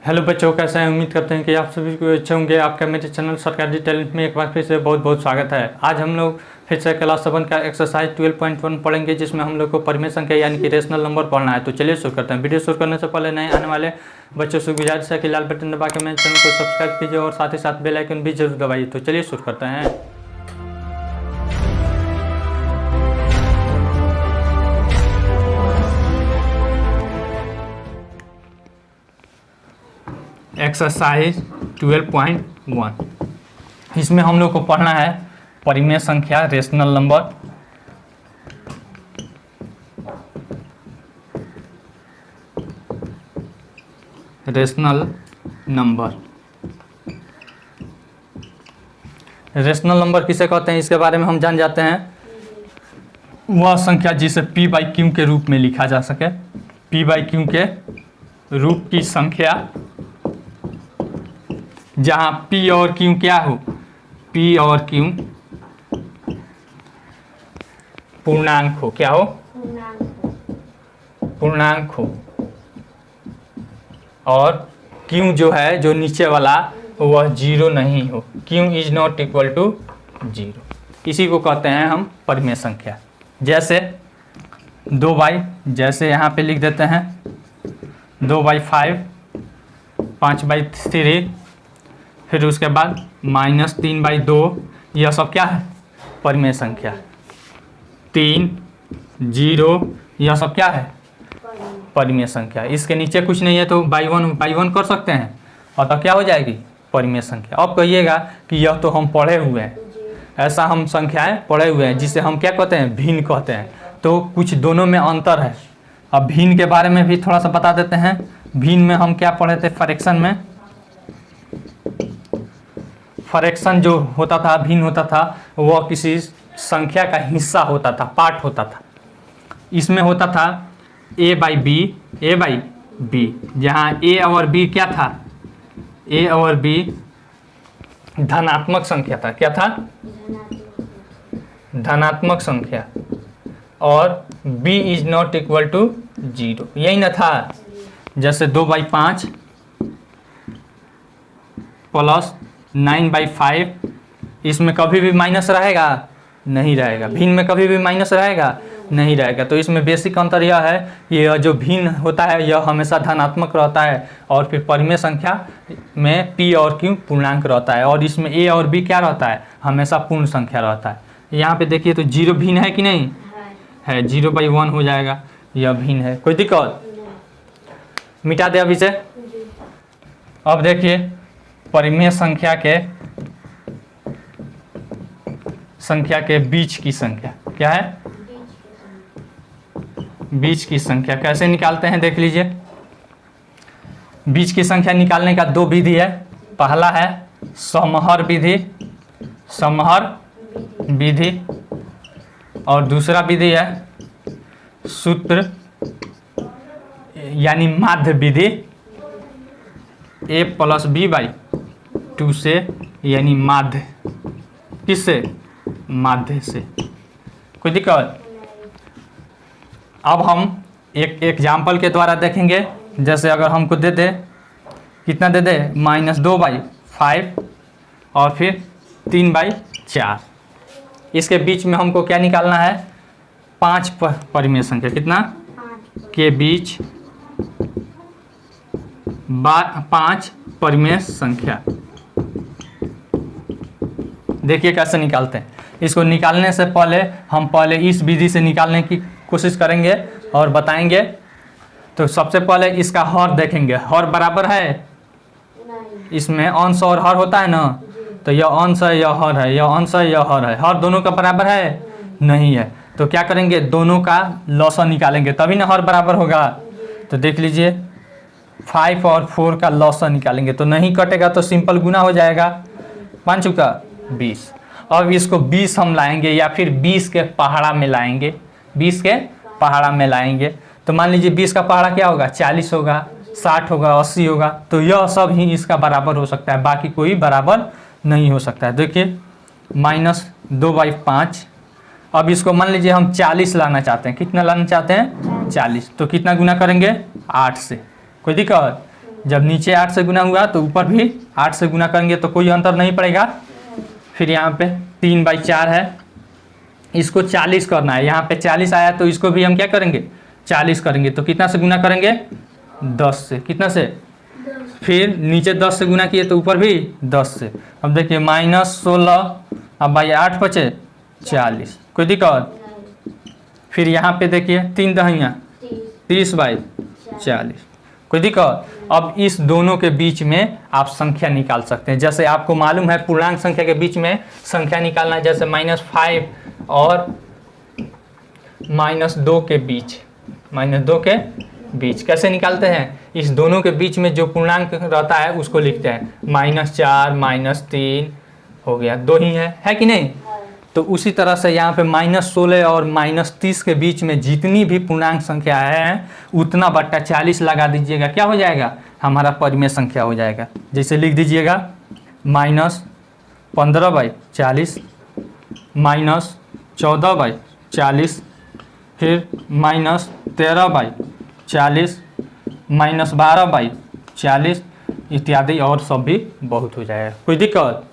Hello बच्चों, कैसे हैं? उम्मीद करते हैं कि आप सभी को अच्छे होंगे। आपका मेरे चैनल सरकारी टैलेंट में एक बार फिर से बहुत बहुत स्वागत है। आज हम लोग फिर से क्लास 7 का एक्सरसाइज 12.1 पढ़ेंगे, जिसमें हम लोग को परिमेय संख्या यानी कि रेशनल नंबर पढ़ना है। तो चलिए शुरू करते हैं। वीडियो शुरू करने से पहले नए आने वाले बच्चों से गुजारिश है कि लाल बटन दबा के मेरे चैनल को सब्सक्राइब कीजिए और साथ ही साथ बेल आइकन भी जरूर दबाइए। तो चलिए शुरू करते हैं। एक्सरसाइज 12.1, इसमें हम लोग को पढ़ना है परिमेय संख्या रेशनल नंबर। रेशनल नंबर किसे कहते हैं, इसके बारे में हम जान जाते हैं। वह संख्या जिसे P बाई क्यू के रूप में लिखा जा सके। P बाई क्यू के रूप की संख्या जहां P और Q क्या हो, P और Q पूर्णांक हो। क्या हो? पूर्णांक हो। और Q जो है, जो नीचे वाला, वह जीरो नहीं हो। Q is not equal to zero. इसी को कहते हैं हम परिमेय संख्या। जैसे 2/, जैसे यहाँ पे लिख देते हैं 2/5, 5/3, फिर उसके बाद -3/2। यह सब क्या है? परिमेय संख्या। 3, 0, यह सब क्या है? परिमेय संख्या। इसके नीचे कुछ नहीं है तो बाई वन कर सकते हैं और तो क्या हो जाएगी? परिमेय संख्या। अब कहिएगा कि यह तो हम पढ़े हुए हैं, ऐसा हम संख्याएं पढ़े हुए हैं जिसे हम क्या कहते हैं? भिन्न कहते हैं। तो कुछ दोनों में अंतर है। अब भिन्न के बारे में भी थोड़ा सा बता देते हैं। भिन्न में हम क्या पढ़े थे? फ्रैक्शन में। फ्रैक्शन जो होता था, भिन्न होता था, वह किसी संख्या का हिस्सा होता था, पार्ट होता था। इसमें होता था a बाई बी, जहाँ a और b क्या था? a और b धनात्मक संख्या था। क्या था? धनात्मक संख्या। और b is not equal to zero, यही ना था। जैसे 2/5 प्लस 9/5, इसमें कभी भी माइनस रहेगा? नहीं रहेगा। भिन्न में कभी भी माइनस रहेगा? नहीं रहेगा। तो इसमें बेसिक अंतर यह है कि यह जो भिन्न होता है यह हमेशा धनात्मक रहता है, और फिर परिमेय संख्या में P और Q पूर्णांक रहता है, और इसमें A और B क्या रहता है? हमेशा पूर्ण संख्या रहता है। यहाँ पे देखिए तो जीरो भिन्न है कि नहीं है? 0/1 हो जाएगा, यह भिन्न है। कोई दिक्कत? मिटा दे अभी से। अब देखिए परिमेय संख्या के बीच की संख्या क्या है? बीच की संख्या कैसे निकालते हैं देख लीजिए। बीच की संख्या निकालने का दो विधि है। पहला है समहर विधि, और दूसरा विधि है सूत्र यानी माध्य विधि। a + b/2 से, यानी माध्य। किससे? माध्य से। कोई दिक्कत? अब हम एक एग्जाम्पल के द्वारा देखेंगे। जैसे अगर हमको दे दे, कितना दे दे? -2/5 और फिर 3/4। इसके बीच में हमको क्या निकालना है? 5 परिमेय संख्या। कितना? के बीच 5 परिमेय संख्या। देखिए कैसे निकालते हैं। इसको निकालने से पहले हम इस विधि से निकालने की कोशिश करेंगे और बताएंगे। तो सबसे पहले इसका हर देखेंगे। हर बराबर है? इसमें अंश और हर होता है ना, तो यह अंश है, यह हर है, यह अंश है, यह हर है। हर दोनों का बराबर है? नहीं है। तो क्या करेंगे? दोनों का लॉसा निकालेंगे, तभी ना हर बराबर होगा। तो देख लीजिए 5 और 4 का लॉसा निकालेंगे तो नहीं कटेगा, तो सिंपल गुना हो जाएगा। 5 × 20। अब इसको 20 हम लाएंगे या फिर 20 के पहाड़ा में लाएंगे। 20 के पहाड़ा में लाएंगे तो मान लीजिए 20 का पहाड़ा क्या होगा? 40 होगा, 60 होगा, 80 होगा। तो यह सब ही इसका बराबर हो सकता है, बाकी कोई बराबर नहीं हो सकता है। देखिए -2/5। अब इसको मान लीजिए हम 40 लाना चाहते हैं। कितना लाना चाहते हैं? 40। तो कितना गुना करेंगे? 8 से। कोई दिक्कत? जब नीचे 8 से गुना हुआ तो ऊपर भी 8 से गुना करेंगे तो कोई अंतर नहीं पड़ेगा। फिर यहाँ पे 3/4 है, इसको 40 करना है। यहाँ पे 40 आया तो इसको भी हम क्या करेंगे 40 करेंगे। तो कितना से गुना करेंगे 10 से। कितना से? फिर नीचे 10 से गुना किए तो ऊपर भी 10 से। अब देखिए -16 अब भाई 8 बचे 40, कोई दिक्कत? फिर यहाँ पे देखिए 3 दहिया 30/40, कोई दिक्कत? अब इस दोनों के बीच में आप संख्या निकाल सकते हैं। जैसे आपको मालूम है पूर्णांक संख्या के बीच में संख्या निकालना है, जैसे -5 और -2 के बीच, -2 के बीच कैसे निकालते हैं? इस दोनों के बीच में जो पूर्णांक रहता है उसको लिखते हैं। -4 -3 हो गया, 2 ही है कि नहीं? तो उसी तरह से यहाँ पे -16 और -30 के बीच में जितनी भी पूर्णांक संख्या है उतना बट्टा 40 लगा दीजिएगा। क्या हो जाएगा? हमारा परिमेय संख्या हो जाएगा। जैसे लिख दीजिएगा -15/40 -14/40 फिर -13/40 -12/40 इत्यादि, और सब भी बहुत हो जाएगा। कोई दिक्कत?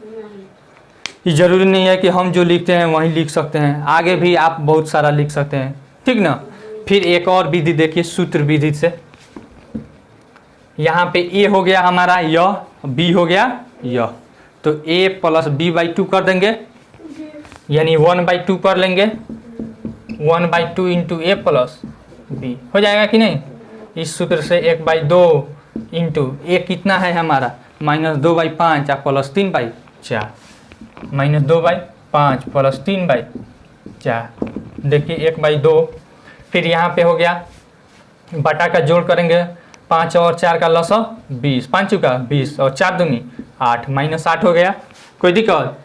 ये जरूरी नहीं है कि हम जो लिखते हैं वही लिख सकते हैं, आगे भी आप बहुत सारा लिख सकते हैं, ठीक ना। फिर एक और विधि देखिए, सूत्र विधि से। यहाँ पे a हो गया हमारा यह, b हो गया यह, तो a + b/2 कर देंगे, यानी 1/2 कर लेंगे। 1/2 × a + b हो जाएगा कि नहीं? इस सूत्र से 1/2 × a कितना है हमारा -2/5 + 3/4, -2/5 + 3/4, देखिए 1/2। फिर यहाँ पे हो गया बटा का जोड़ करेंगे, 5 और 4 का लसा 20, 5 चुका 20 और 4 दूनी 8, -8 हो गया। कोई दिक्कत?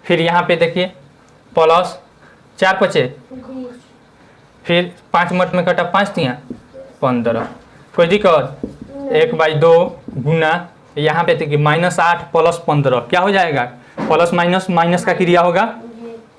फिर यहाँ पे देखिए प्लस 4 बचे, फिर 5 मट में कटा 5 तिया 15, कोई दिक्कत? 1/2 गुना यहाँ पे देखिए -8 + 15 क्या हो जाएगा? प्लस माइनस माइनस का क्रिया होगा,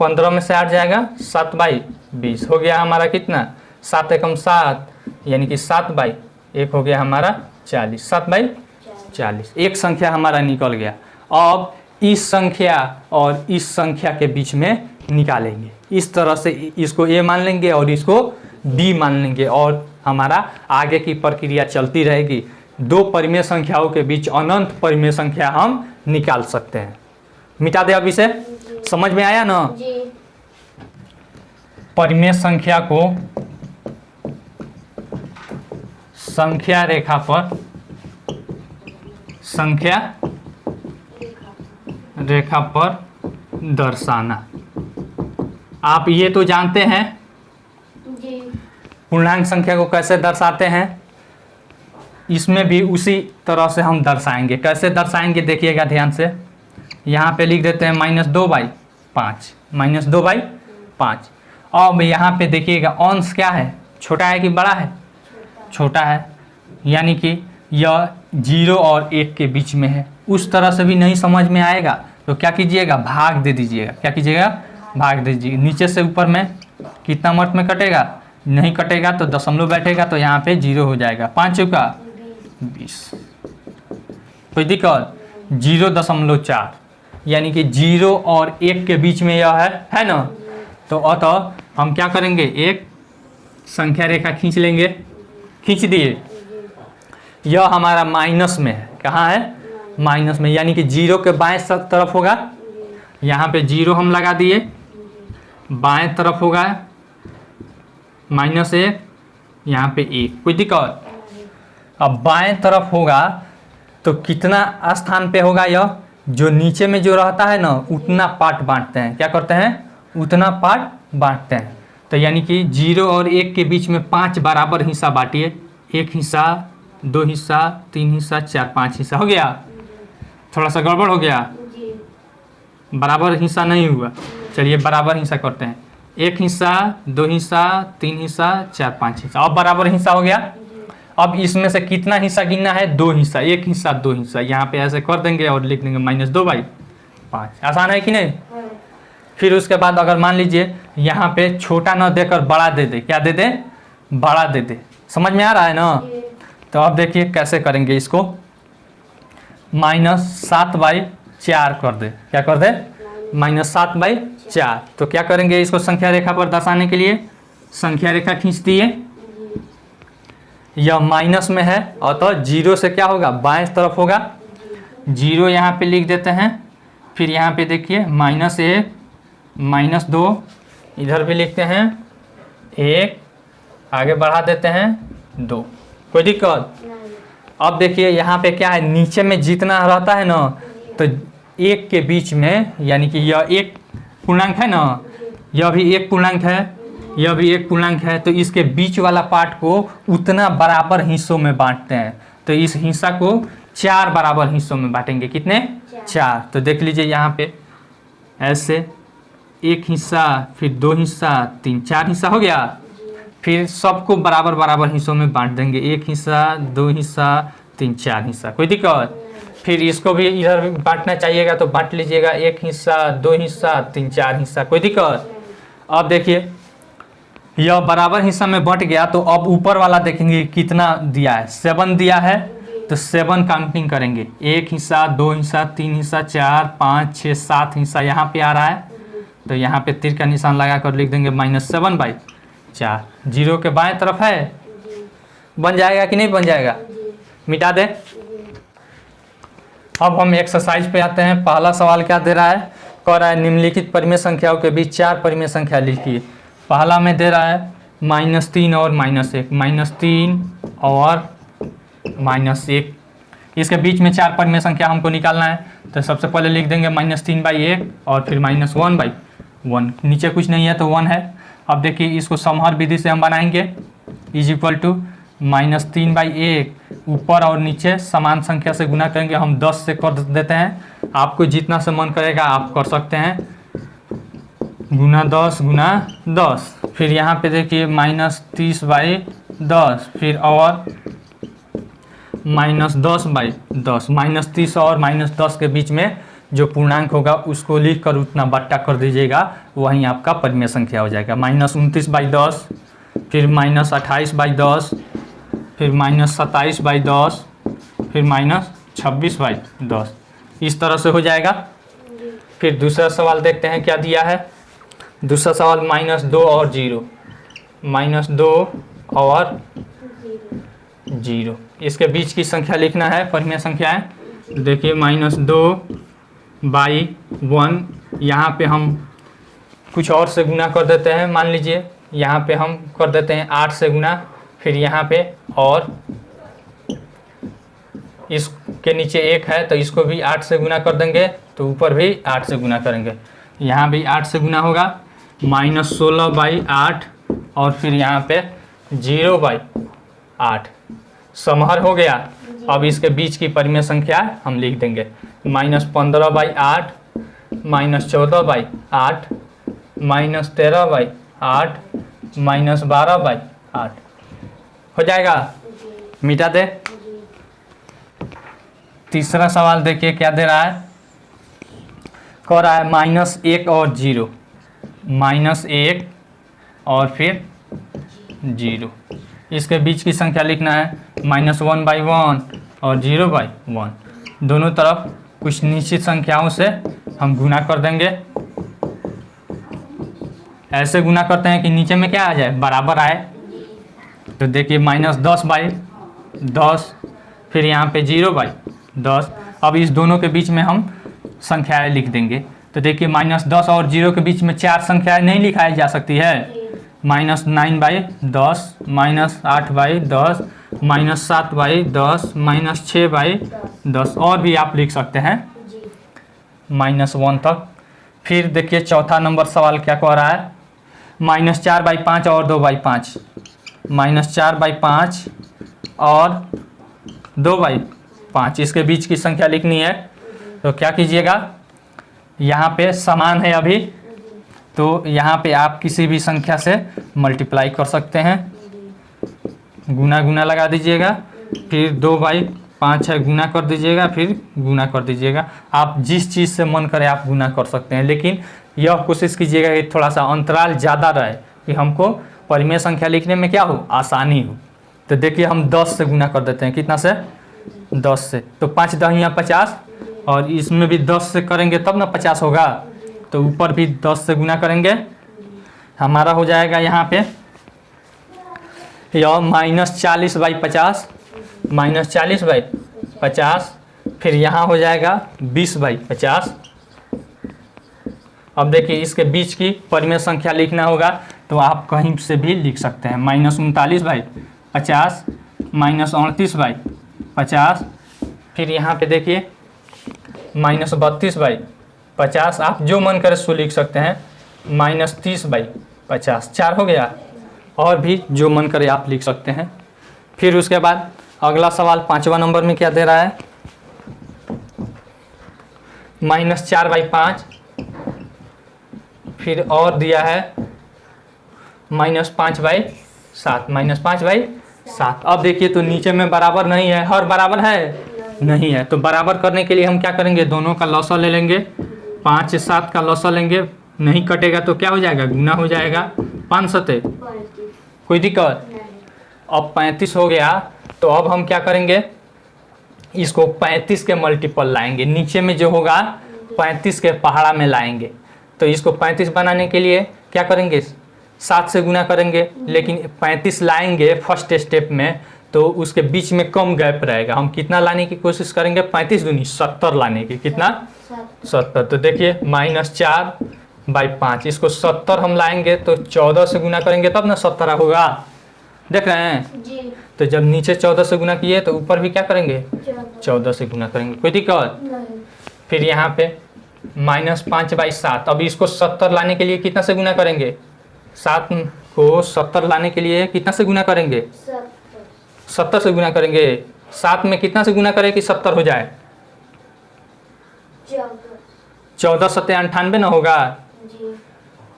15 में से 8 जाएगा 7/20 हो गया हमारा कितना 7 एकम 7, यानी कि 7/1 हो गया हमारा 40, 7/40 एक संख्या हमारा निकल गया। अब इस संख्या और इस संख्या के बीच में निकालेंगे, इस तरह से इसको a मान लेंगे और इसको b मान लेंगे और हमारा आगे की प्रक्रिया चलती रहेगी। दो परिमेय संख्याओं के बीच अनंत परिमेय संख्या हम निकाल सकते हैं। मिटा दे, अब इसे समझ में आया ना? परिमेय संख्या को संख्या रेखा पर दर्शाना। आप ये तो जानते हैं पूर्णांक संख्या को कैसे दर्शाते हैं, इसमें भी उसी तरह से हम दर्शाएंगे। कैसे दर्शाएंगे देखिएगा ध्यान से। यहाँ पे लिख देते हैं -2/5, -2/5। अब यहाँ पे देखिएगा अंश क्या है, छोटा है कि बड़ा है? छोटा है, यानी कि यह 0 और 1 के बीच में है। उस तरह से भी नहीं समझ में आएगा तो क्या कीजिएगा, भाग दे दीजिएगा। क्या कीजिएगा, भाग दे दीजिएगा। नीचे से ऊपर में कितना मत में कटेगा, नहीं कटेगा तो दशमलव बैठेगा तो यहाँ पे 0 हो जाएगा। 5 चौका 20, कोई दिक्कत? 0.4, यानी कि 0 और 1 के बीच में यह है ना। तो अतः हम क्या करेंगे, एक संख्या रेखा खींच लेंगे। खींच दिए, यह हमारा माइनस में है। कहाँ है? माइनस में, यानी कि 0 के बाएं तरफ होगा। यहाँ पे 0 हम लगा दिए, बाएं तरफ होगा -1, यहाँ पे 1, कोई दिक्कत? अब बाएं तरफ होगा तो कितना स्थान पे होगा, यह जो नीचे में जो रहता है ना उतना पार्ट बांटते हैं। क्या करते हैं, उतना पार्ट बांटते हैं। तो यानी कि 0 और 1 के बीच में 5 बराबर हिस्सा बांटिए, 1 हिस्सा, 2 हिस्सा, 3 हिस्सा, 4, 5 हिस्सा हो गया। थोड़ा सा गड़बड़ हो गया, बराबर हिस्सा नहीं हुआ। चलिए बराबर हिस्सा करते हैं, 1 हिस्सा, 2 हिस्सा, 3 हिस्सा, 4, 5 हिस्सा। अब बराबर हिस्सा हो गया। अब इसमें से कितना हिस्सा गिनना है, 2 हिस्सा, 1 हिस्सा 2 हिस्सा। यहाँ पे ऐसे कर देंगे और लिख देंगे -2/5। आसान है कि नहीं? फिर उसके बाद अगर मान लीजिए यहाँ पे छोटा न देकर बड़ा दे दे, क्या दे दे, बड़ा दे दे। समझ में आ रहा है ना? तो अब देखिए कैसे करेंगे इसको। -7/4 कर दे। क्या कर दे? -7/4। तो क्या करेंगे इसको संख्या रेखा पर दर्शाने के लिए? संख्या रेखा खींच दिए। यह माइनस में है और तो 0 से क्या होगा? बाएं तरफ होगा। 0 यहाँ पे लिख देते हैं। फिर यहाँ पे देखिए -1 -2 इधर भी लिखते हैं 1, आगे बढ़ा देते हैं 2। कोई दिक्कत? अब देखिए यहाँ पे क्या है, नीचे में जितना रहता है ना, तो 1 के बीच में, यानी कि यह एक पूर्णांक है ना, यह भी एक पूर्णांक है, यह भी एक पूर्णांक है, तो इसके बीच वाला पार्ट को उतना बराबर हिस्सों में बांटते हैं। तो इस हिस्सा को 4 बराबर हिस्सों में बांटेंगे। कितने? 4। तो देख लीजिए यहाँ पे ऐसे 1 हिस्सा, फिर 2 हिस्सा, 3, 4 हिस्सा हो गया। फिर सबको बराबर बराबर हिस्सों में बांट देंगे। 1 हिस्सा, 2 हिस्सा, 3, 4 हिस्सा। कोई दिक्कत? फिर इसको भी इधर बांटना चाहिएगा तो बांट लीजिएगा। 1 हिस्सा, 2 हिस्सा, 3, 4 हिस्सा। कोई दिक्कत? अब देखिए यह बराबर हिस्सा में बंट गया, तो अब ऊपर वाला देखेंगे कितना दिया है। 7 दिया है, तो 7 काउंटिंग करेंगे। 1 हिस्सा, 2 हिस्सा, 3 हिस्सा, 4, 5, 6, 7 हिस्सा यहाँ पे आ रहा है। तो यहाँ पे तीर का निशान लगा कर लिख देंगे -7/4। 0 के बाएं तरफ है। बन जाएगा कि नहीं बन जाएगा? मिटा दे। अब हम एक्सरसाइज पे आते हैं। पहला सवाल क्या दे रहा है? कह रहा है निम्नलिखित परिमेय संख्याओं के बीच 4 परिमेय संख्या लिखिए। पहला में दे रहा है -3 और -1, -3 और -1। इसके बीच में 4 परिमेय संख्या हमको निकालना है। तो सबसे पहले लिख देंगे -3/1 और फिर -1/1। नीचे कुछ नहीं है तो 1 है। अब देखिए इसको समहर विधि से हम बनाएंगे। = -3/1, ऊपर और नीचे समान संख्या से गुना करेंगे। हम 10 से कर देते हैं। आपको जितना से मन करेगा आप कर सकते हैं। गुना 10 गुना 10। फिर यहाँ पे देखिए -30/10, फिर और -10/10। -30 और -10 के बीच में जो पूर्णांक होगा उसको लिख कर उतना बट्टा कर दीजिएगा, वहीं आपका परिमेय संख्या हो जाएगा। -29/10, फिर -28/10, फिर -27/10, फिर -26/10। इस तरह से हो जाएगा। फिर दूसरा सवाल देखते हैं क्या दिया है। दूसरा सवाल -2 और 0, -2 और 0, इसके बीच की संख्या लिखना है। परिमेय संख्या है। देखिए -2/1, यहाँ पे हम कुछ और से गुना कर देते हैं। मान लीजिए यहाँ पे हम कर देते हैं 8 से गुना, फिर यहाँ पे और इसके नीचे 1 है तो इसको भी 8 से गुना कर देंगे, तो ऊपर भी 8 से गुना करेंगे। यहाँ भी 8 से गुना होगा। -16/8 और फिर यहाँ पे 0/8 समहर हो गया। अब इसके बीच की परिमेय संख्या हम लिख देंगे। -15/8, -14/8, -13/8, -12/8 हो जाएगा। मिटा दे। तीसरा सवाल देखिए क्या दे रहा है। कह रहा है -1 और 0, -1 और फिर 0, इसके बीच की संख्या लिखना है। -1/1 और 0/1, दोनों तरफ कुछ निश्चित संख्याओं से हम गुना कर देंगे। ऐसे गुना करते हैं कि नीचे में क्या आ जाए, बराबर आए। तो देखिए -10/10, फिर यहाँ पे 0/10। अब इस दोनों के बीच में हम संख्याएं लिख देंगे। तो देखिए -10 और 0 के बीच में 4 संख्याएं नहीं लिखाई जा सकती है। -9/10, -8/10, -7/10, -6/10, और भी आप लिख सकते हैं -1 तक। फिर देखिए चौथा नंबर सवाल क्या कह रहा है। -4/5 और 2/5, -4/5 और 2/5, इसके बीच की संख्या लिखनी है। तो क्या कीजिएगा, यहाँ पे समान है अभी, तो यहाँ पे आप किसी भी संख्या से मल्टीप्लाई कर सकते हैं। गुना गुना लगा दीजिएगा, फिर 2/5 है गुना कर दीजिएगा, फिर गुना कर दीजिएगा। आप जिस चीज़ से मन करे आप गुना कर सकते हैं, लेकिन यह कोशिश कीजिएगा कि थोड़ा सा अंतराल ज़्यादा रहे कि हमको परिमेय संख्या लिखने में क्या हो, आसानी हो। तो देखिए हम 10 से गुना कर देते हैं। कितना से? 10 से, तो 5 दहिया 50, और इसमें भी 10 से करेंगे तब ना 50 होगा, तो ऊपर भी 10 से गुना करेंगे। हमारा हो जाएगा यहाँ पे यह -40/50, -40/50, फिर यहाँ हो जाएगा 20/50। अब देखिए इसके बीच की परिमेय संख्या लिखना होगा, तो आप कहीं से भी लिख सकते हैं। -39/50, -38/50, फिर यहाँ पे देखिए -32/50, आप जो मन करे सो लिख सकते हैं। -30/50, 4 हो गया, और भी जो मन करे आप लिख सकते हैं। फिर उसके बाद अगला सवाल 5वां नंबर में क्या दे रहा है, -4/5, फिर और दिया है -5/7, -5/7। अब देखिए तो नीचे में बराबर नहीं है, हर बराबर है नहीं है, तो बराबर करने के लिए हम क्या करेंगे, दोनों का लौसा ले लेंगे, 5 से 7 का लौसा लेंगे, नहीं कटेगा तो क्या हो जाएगा, गुना हो जाएगा, 5 सते, कोई दिक्कत। अब 35 हो गया, तो अब हम क्या करेंगे, इसको 35 के मल्टीपल लाएंगे, नीचे में जो होगा 35 के पहाड़ा में लाएंगे। तो इसको 35 बनाने के लिए क्या करेंगे, 7 से गुना करेंगे, लेकिन 35 लाएंगे फर्स्ट स्टेप में, तो उसके बीच में कम गैप रहेगा। हम कितना लाने की कोशिश करेंगे, 35 दूनी 70 लाने की, कितना 70। तो देखिए -4/5, इसको 70 हम लाएंगे तो 14 से गुना करेंगे तब ना 70 होगा, देख रहे हैं जी। तो जब नीचे 14 से गुना किए तो ऊपर भी क्या करेंगे, 14 से गुना करेंगे, कोई दिक्कत नहीं। फिर यहाँ पे -5/7, अब इसको 70 लाने के लिए कितना से गुना करेंगे, 7 को 70 लाने के लिए कितना से गुना करेंगे, 70 से गुना करेंगे। 7 में कितना से गुना करें कि 70 हो जाए, 14 सत्ते 98 ना होगा जी।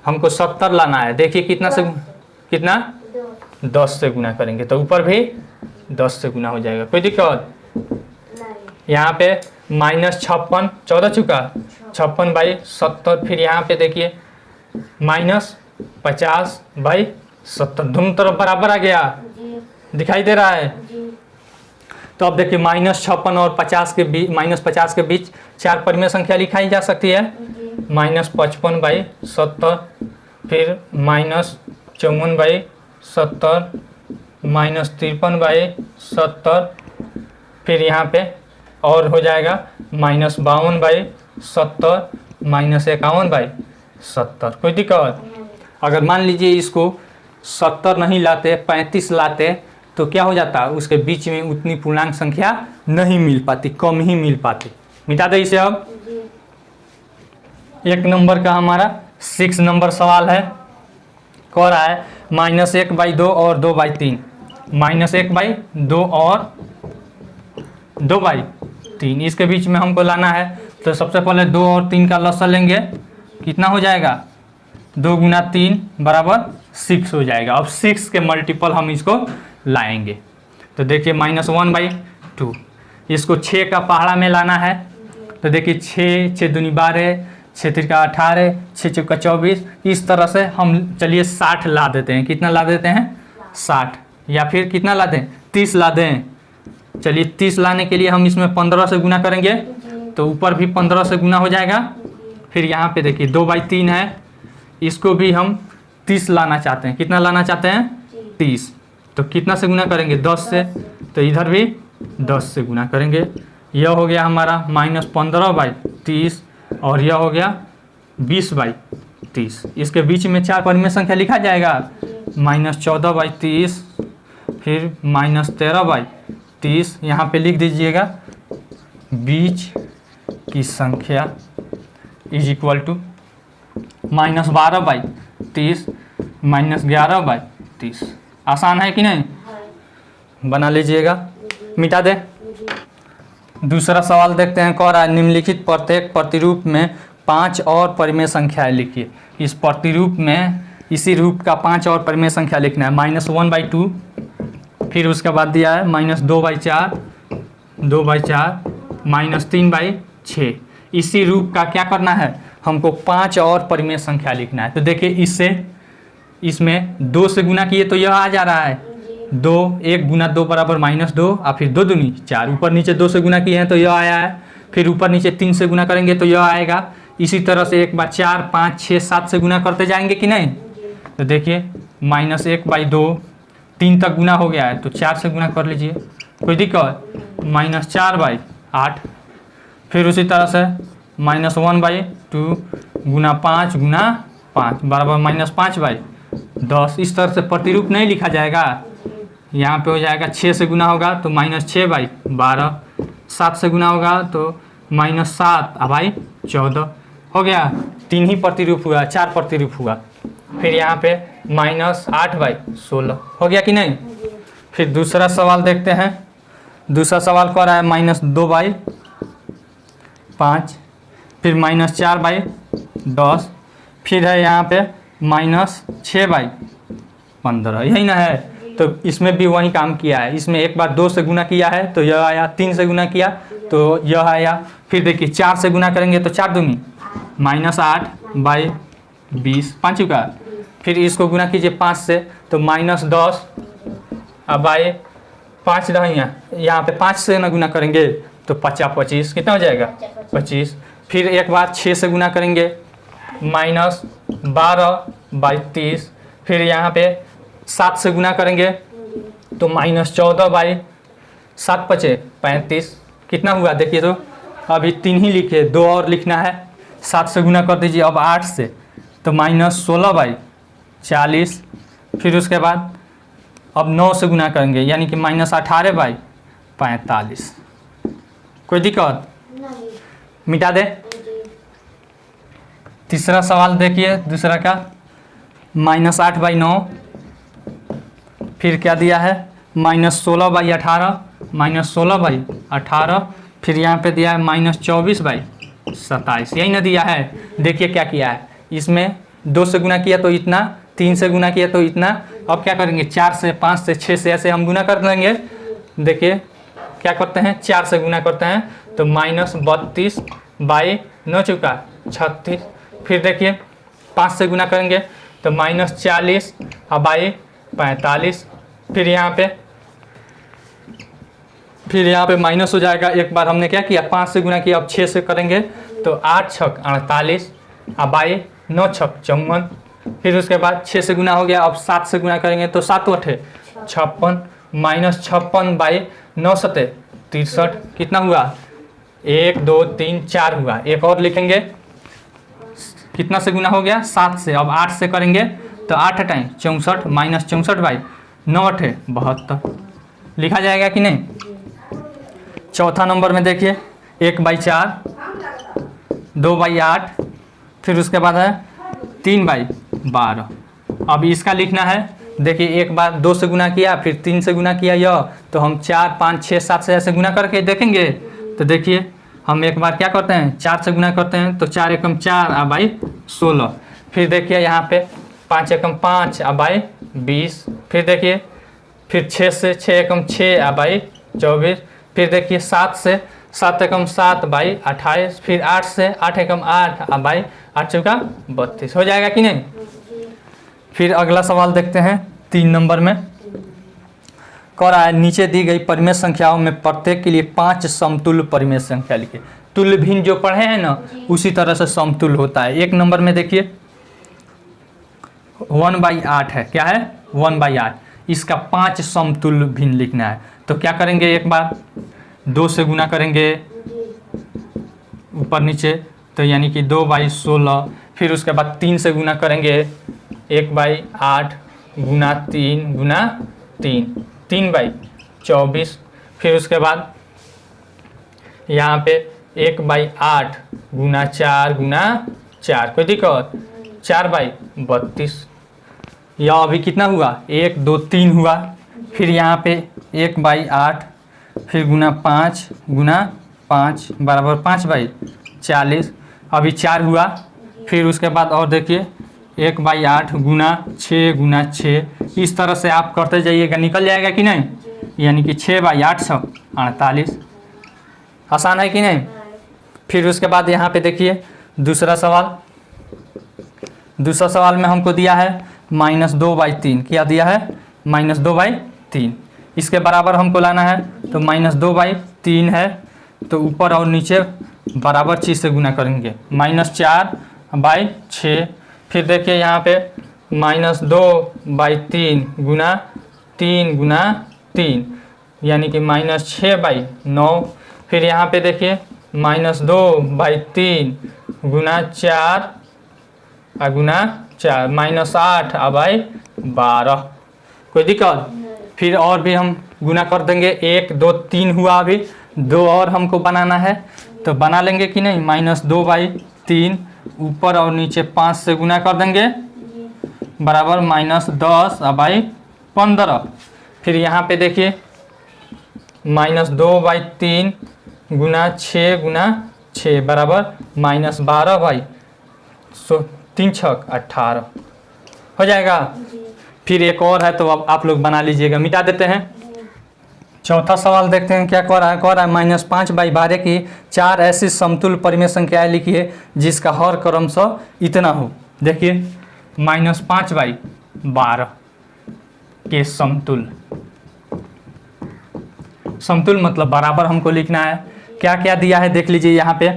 हमको 70 लाना है, देखिए कितना से, कितना 10 से गुना करेंगे, तो ऊपर भी 10 से गुना हो जाएगा, कोई दिक्कत नहीं। यहाँ पे -56, 14 चुका, 56/70, फिर यहाँ पे देखिए -50/70, दोनों तरफ बराबर आ गया, दिखाई दे रहा है। तो अब देखिए -56 और 50 के बीच, -50 के बीच 4 परिमेय संख्या लिखाई जा सकती है, -55/70, फिर -54/70, -53/70, फिर यहाँ पे और हो जाएगा -52/70, -51/70, कोई दिक्कत। अगर मान लीजिए इसको 70 नहीं लाते, 35 लाते, तो क्या हो जाता, उसके बीच में उतनी पूर्णांक संख्या नहीं मिल पाती, कम ही मिल पाती। मिटा दे इसे। अब 1 नंबर का हमारा 6 नंबर सवाल है, कह रहा है -1/2 और 2/3, -1/2 और 2/3, इसके बीच में हमको लाना है। तो सबसे पहले 2 और 3 का लसा लेंगे, कितना हो जाएगा, 2 × 3 = 6 हो जाएगा। अब 6 के मल्टीपल हम इसको लाएंगे, तो देखिए -1/2, इसको 6 का पहाड़ा में लाना है, तो देखिए 6 × 2 = 12, 6 × 3 = 18, 6 × 4 = 24, इस तरह से हम चलिए 60 ला देते हैं। कितना ला देते हैं, 60, या फिर कितना ला दें, 30 ला दें। चलिए 30 लाने के लिए हम इसमें 15 से गुना करेंगे, तो ऊपर भी 15 से गुना हो जाएगा। फिर यहाँ पे देखिए 2/3 है, इसको भी हम 30 लाना चाहते हैं। कितना लाना चाहते हैं, 30, तो कितना से गुना करेंगे, 10 से, तो इधर भी 10 से गुना करेंगे। यह हो गया हमारा -15/30, और यह हो गया 20/30। इसके बीच में 4 परिमेय संख्या लिखा जाएगा, -14/30, फिर -13/30, यहाँ पे लिख दीजिएगा बीच की संख्या = -12/30, -11/30। आसान है कि नहीं, बना लीजिएगा, मिटा दे। दूसरा सवाल देखते हैं, कह रहा है निम्नलिखित प्रत्येक प्रतिरूप में 5 और परिमेय संख्याएं लिखिए। इस प्रतिरूप में इसी रूप का 5 और परिमेय संख्या लिखना है, -1/2, फिर उसके बाद दिया है -2/4, 2/4, -3/6। इसी रूप का क्या करना है, हमको 5 और परिमेय संख्या लिखना है। तो देखिए इससे, इसमें 2 से गुना किए तो यह आ जा रहा है, 2, 1 गुना 2 बराबर -2 और फिर 2 दूनी 4, ऊपर नीचे 2 से गुना किए हैं तो यह आया है। फिर ऊपर नीचे 3 से गुना करेंगे तो यह आएगा। इसी तरह से एक बार 4, 5, 6, 7 से गुना करते जाएंगे कि नहीं। तो देखिए -1/2, 3 तक गुना हो गया है तो 4 से गुना कर लीजिए, कोई दिक्कत। -4/8, फिर उसी तरह से -1/2 गुना 5 गुना 5 बराबर -5/10। इस तरह से प्रतिरूप नहीं लिखा जाएगा। यहाँ पे हो जाएगा 6 से गुना होगा तो -6/12, 7 से गुना होगा तो -7/14 हो गया। 3 ही प्रतिरूप हुआ, 4 प्रतिरूप हुआ। फिर यहाँ पे -8/16 हो गया कि नहीं। फिर दूसरा सवाल देखते हैं। दूसरा सवाल कह रहा है -2/5, फिर -4/10, फिर है यहाँ पे -6/15, यही ना है। तो इसमें भी वही काम किया है। इसमें एक बार 2 से गुना किया है तो यह आया, 3 से गुना किया तो यह आया। फिर देखिए 4 से गुना करेंगे तो 4 दूनी -8/20, 5 का। फिर इसको गुना कीजिए 5 से तो -10/5 रहेंगे। यहाँ पे 5 से ना गुना करेंगे तो 50/25 कितना हो जाएगा 25। फिर एक बार 6 से गुना करेंगे -12/30। फिर यहाँ पे 7 से गुना करेंगे तो -14/7 × 35 कितना हुआ देखिए। तो अभी 3 ही लिखे, 2 और लिखना है। 7 से गुना कर दीजिए अब 8 से तो -16/40। फिर उसके बाद अब 9 से गुना करेंगे यानी कि -18/45। कोई दिक्कत नहीं, मिटा दे। तीसरा सवाल देखिए दूसरा का -8/9, फिर क्या दिया है -16/18, -16/18, फिर यहाँ पे दिया है -24/27, यही ना दिया है। देखिए क्या किया है, इसमें 2 से गुना किया तो इतना, 3 से गुना किया तो इतना। अब क्या करेंगे 4 से, 5 से, 6 से ऐसे हम गुना कर लेंगे। देखिए क्या करते हैं 4 से गुना करते हैं तो -32/9 चुका 36। फिर देखिए 5 से गुना करेंगे तो -40/45। फिर यहाँ पे माइनस हो जाएगा। एक बार हमने क्या किया 5 से गुना किया, अब 6 से करेंगे तो 8 × 6 = 48 और 9 × 6 = 54। फिर उसके बाद 6 से गुना हो गया, अब 7 से गुना करेंगे तो 7 × 8 = 56, -56/9 × 7 = 63 कितना हुआ 1 2 3 4 हुआ। एक और लिखेंगे कितना से गुना हो गया 7 से, अब 8 से करेंगे तो 8 × 64 -64/9 × 8 = 72 लिखा जाएगा कि नहीं। चौथा नंबर में देखिए 1/4, 2/8, फिर उसके बाद है 3/12। अब इसका लिखना है। देखिए एक बार 2 से गुना किया, फिर 3 से गुना किया यह, तो हम 4 5 6 7 से ऐसे गुना करके देखेंगे। तो देखिए हम एक बार क्या करते हैं 4 से गुना करते हैं तो 4 × 4 = 16। फिर देखिए यहाँ पे 5 × 5 = 20। फिर देखिए फिर 6 से 6 × 6 = 24। फिर देखिए 7 से 7 × 7 = 28। फिर 8 से 8 × 8 = 8 × 32 हो जाएगा कि नहीं। फिर अगला सवाल देखते हैं 3 नंबर में। कह रहा है नीचे दी गई परिमेय संख्याओं में प्रत्येक के लिए 5 समतुल्य परिमेय संख्या लिखे। तुल्य भिन्न जो पढ़े हैं ना उसी तरह से समतुल्य होता है। 1 नंबर में देखिए 1/8 है, क्या है 1/8। इसका 5 समतुल्य भिन्न लिखना है। तो क्या करेंगे एक बार 2 से गुना करेंगे ऊपर नीचे तो यानी कि 2/16। फिर उसके बाद 3 से गुना करेंगे 1/8 गुना 3 गुना 3 3/24। फिर उसके बाद यहाँ पे 1/8 गुना 4 गुना 4 कोई दिक्कत 4/32। यह अभी कितना हुआ 1 2 3 हुआ। फिर यहाँ पे 1/8 फिर गुना 5 गुना 5 बराबर 5/40 अभी 4 हुआ। फिर उसके बाद और देखिए 1/8 गुना 6 गुना 6। इस तरह से आप करते जाइएगा, निकल जाएगा कि नहीं। यानी कि 6/8 = 48। आसान है कि नहीं। फिर उसके बाद यहाँ पे देखिए दूसरा सवाल। दूसरा सवाल में हमको दिया है -2/3। क्या दिया है -2/3। 3। इसके बराबर हमको लाना है तो -2/3 है, तो ऊपर और नीचे बराबर चीज़ से गुना करेंगे, -4/6। फिर देखिए यहाँ पे -2/3 गुना 3 गुना 3 यानी कि -6/9। फिर यहाँ पे देखिए -2/3 गुना 4 गुना 4 -8/12। कोई दिक्कत? फिर और भी हम गुना कर देंगे, 1 2 3 हुआ, अभी 2 और हमको बनाना है तो बना लेंगे कि नहीं। -2/3 ऊपर और नीचे 5 से गुना कर देंगे बराबर -10/15। फिर यहाँ पे देखिए -2/3 गुना 6 बराबर -12/3 6 18 हो जाएगा। फिर एक और है तो अब आप लोग बना लीजिएगा, मिटा देते हैं। चौथा सवाल देखते हैं क्या कह रहा है। कह रहा है -5/12 की 4 ऐसी समतुल्य परिमेय संख्याएं लिखिए जिसका हर क्रमशः इतना हो। देखिए -5/12 के समतुल्य, समतुल्य मतलब बराबर हमको लिखना है। क्या क्या दिया है देख लीजिए, यहाँ पे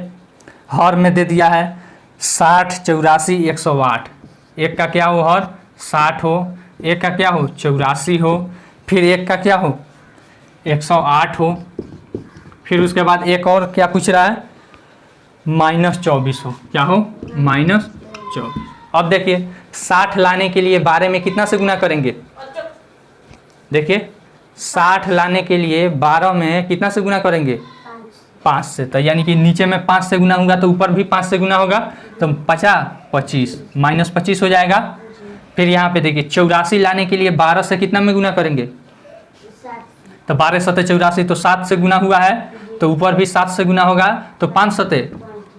हर में दे दिया है 60 84 108। एक का क्या हो हर 60 हो, एक का क्या हो 84 हो, फिर एक का क्या हो 108 हो। फिर उसके बाद एक और क्या पूछ रहा है -24 हो, क्या हो -24। अब देखिए 60 लाने के लिए 12 में कितना से गुना करेंगे। देखिए 60 लाने के लिए 12 में कितना से गुना करेंगे 5 से, तो यानी कि नीचे में 5 से गुना होगा तो ऊपर भी 5 से गुना होगा, तो 25 -25 हो जाएगा। फिर यहाँ पे देखिए 84 लाने के लिए 12 से कितना में गुना करेंगे, तो 12 सते 84 तो 7 से गुना हुआ है, तो ऊपर भी 7 से गुना होगा, तो 5 सते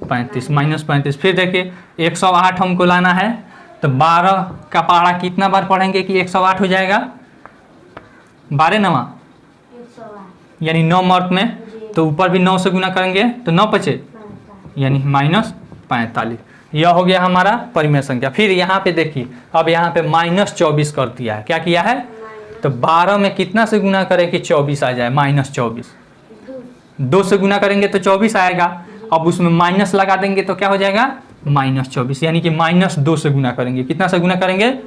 35 -35। फिर देखिए 108 हमको लाना है, तो 12 का पहाड़ा कितना बार पढ़ेंगे कि 108 हो जाएगा, 12 9 यानी 9 मर्त में, तो ऊपर भी 9 से गुना करेंगे तो 9 5 यानी -45। यह हो गया हमारा परिमेय संख्या। फिर यहाँ पे देखिए अब यहाँ पे -24 कर दिया है। क्या किया है, तो 12 में कितना से गुना करें कि 24 आ जाए, -24। 2 से गुना करेंगे तो 24 आएगा, अब उसमें माइनस लगा देंगे तो क्या हो जाएगा -24, यानी कि -2 से गुना करेंगे। कितना से गुना करेंगे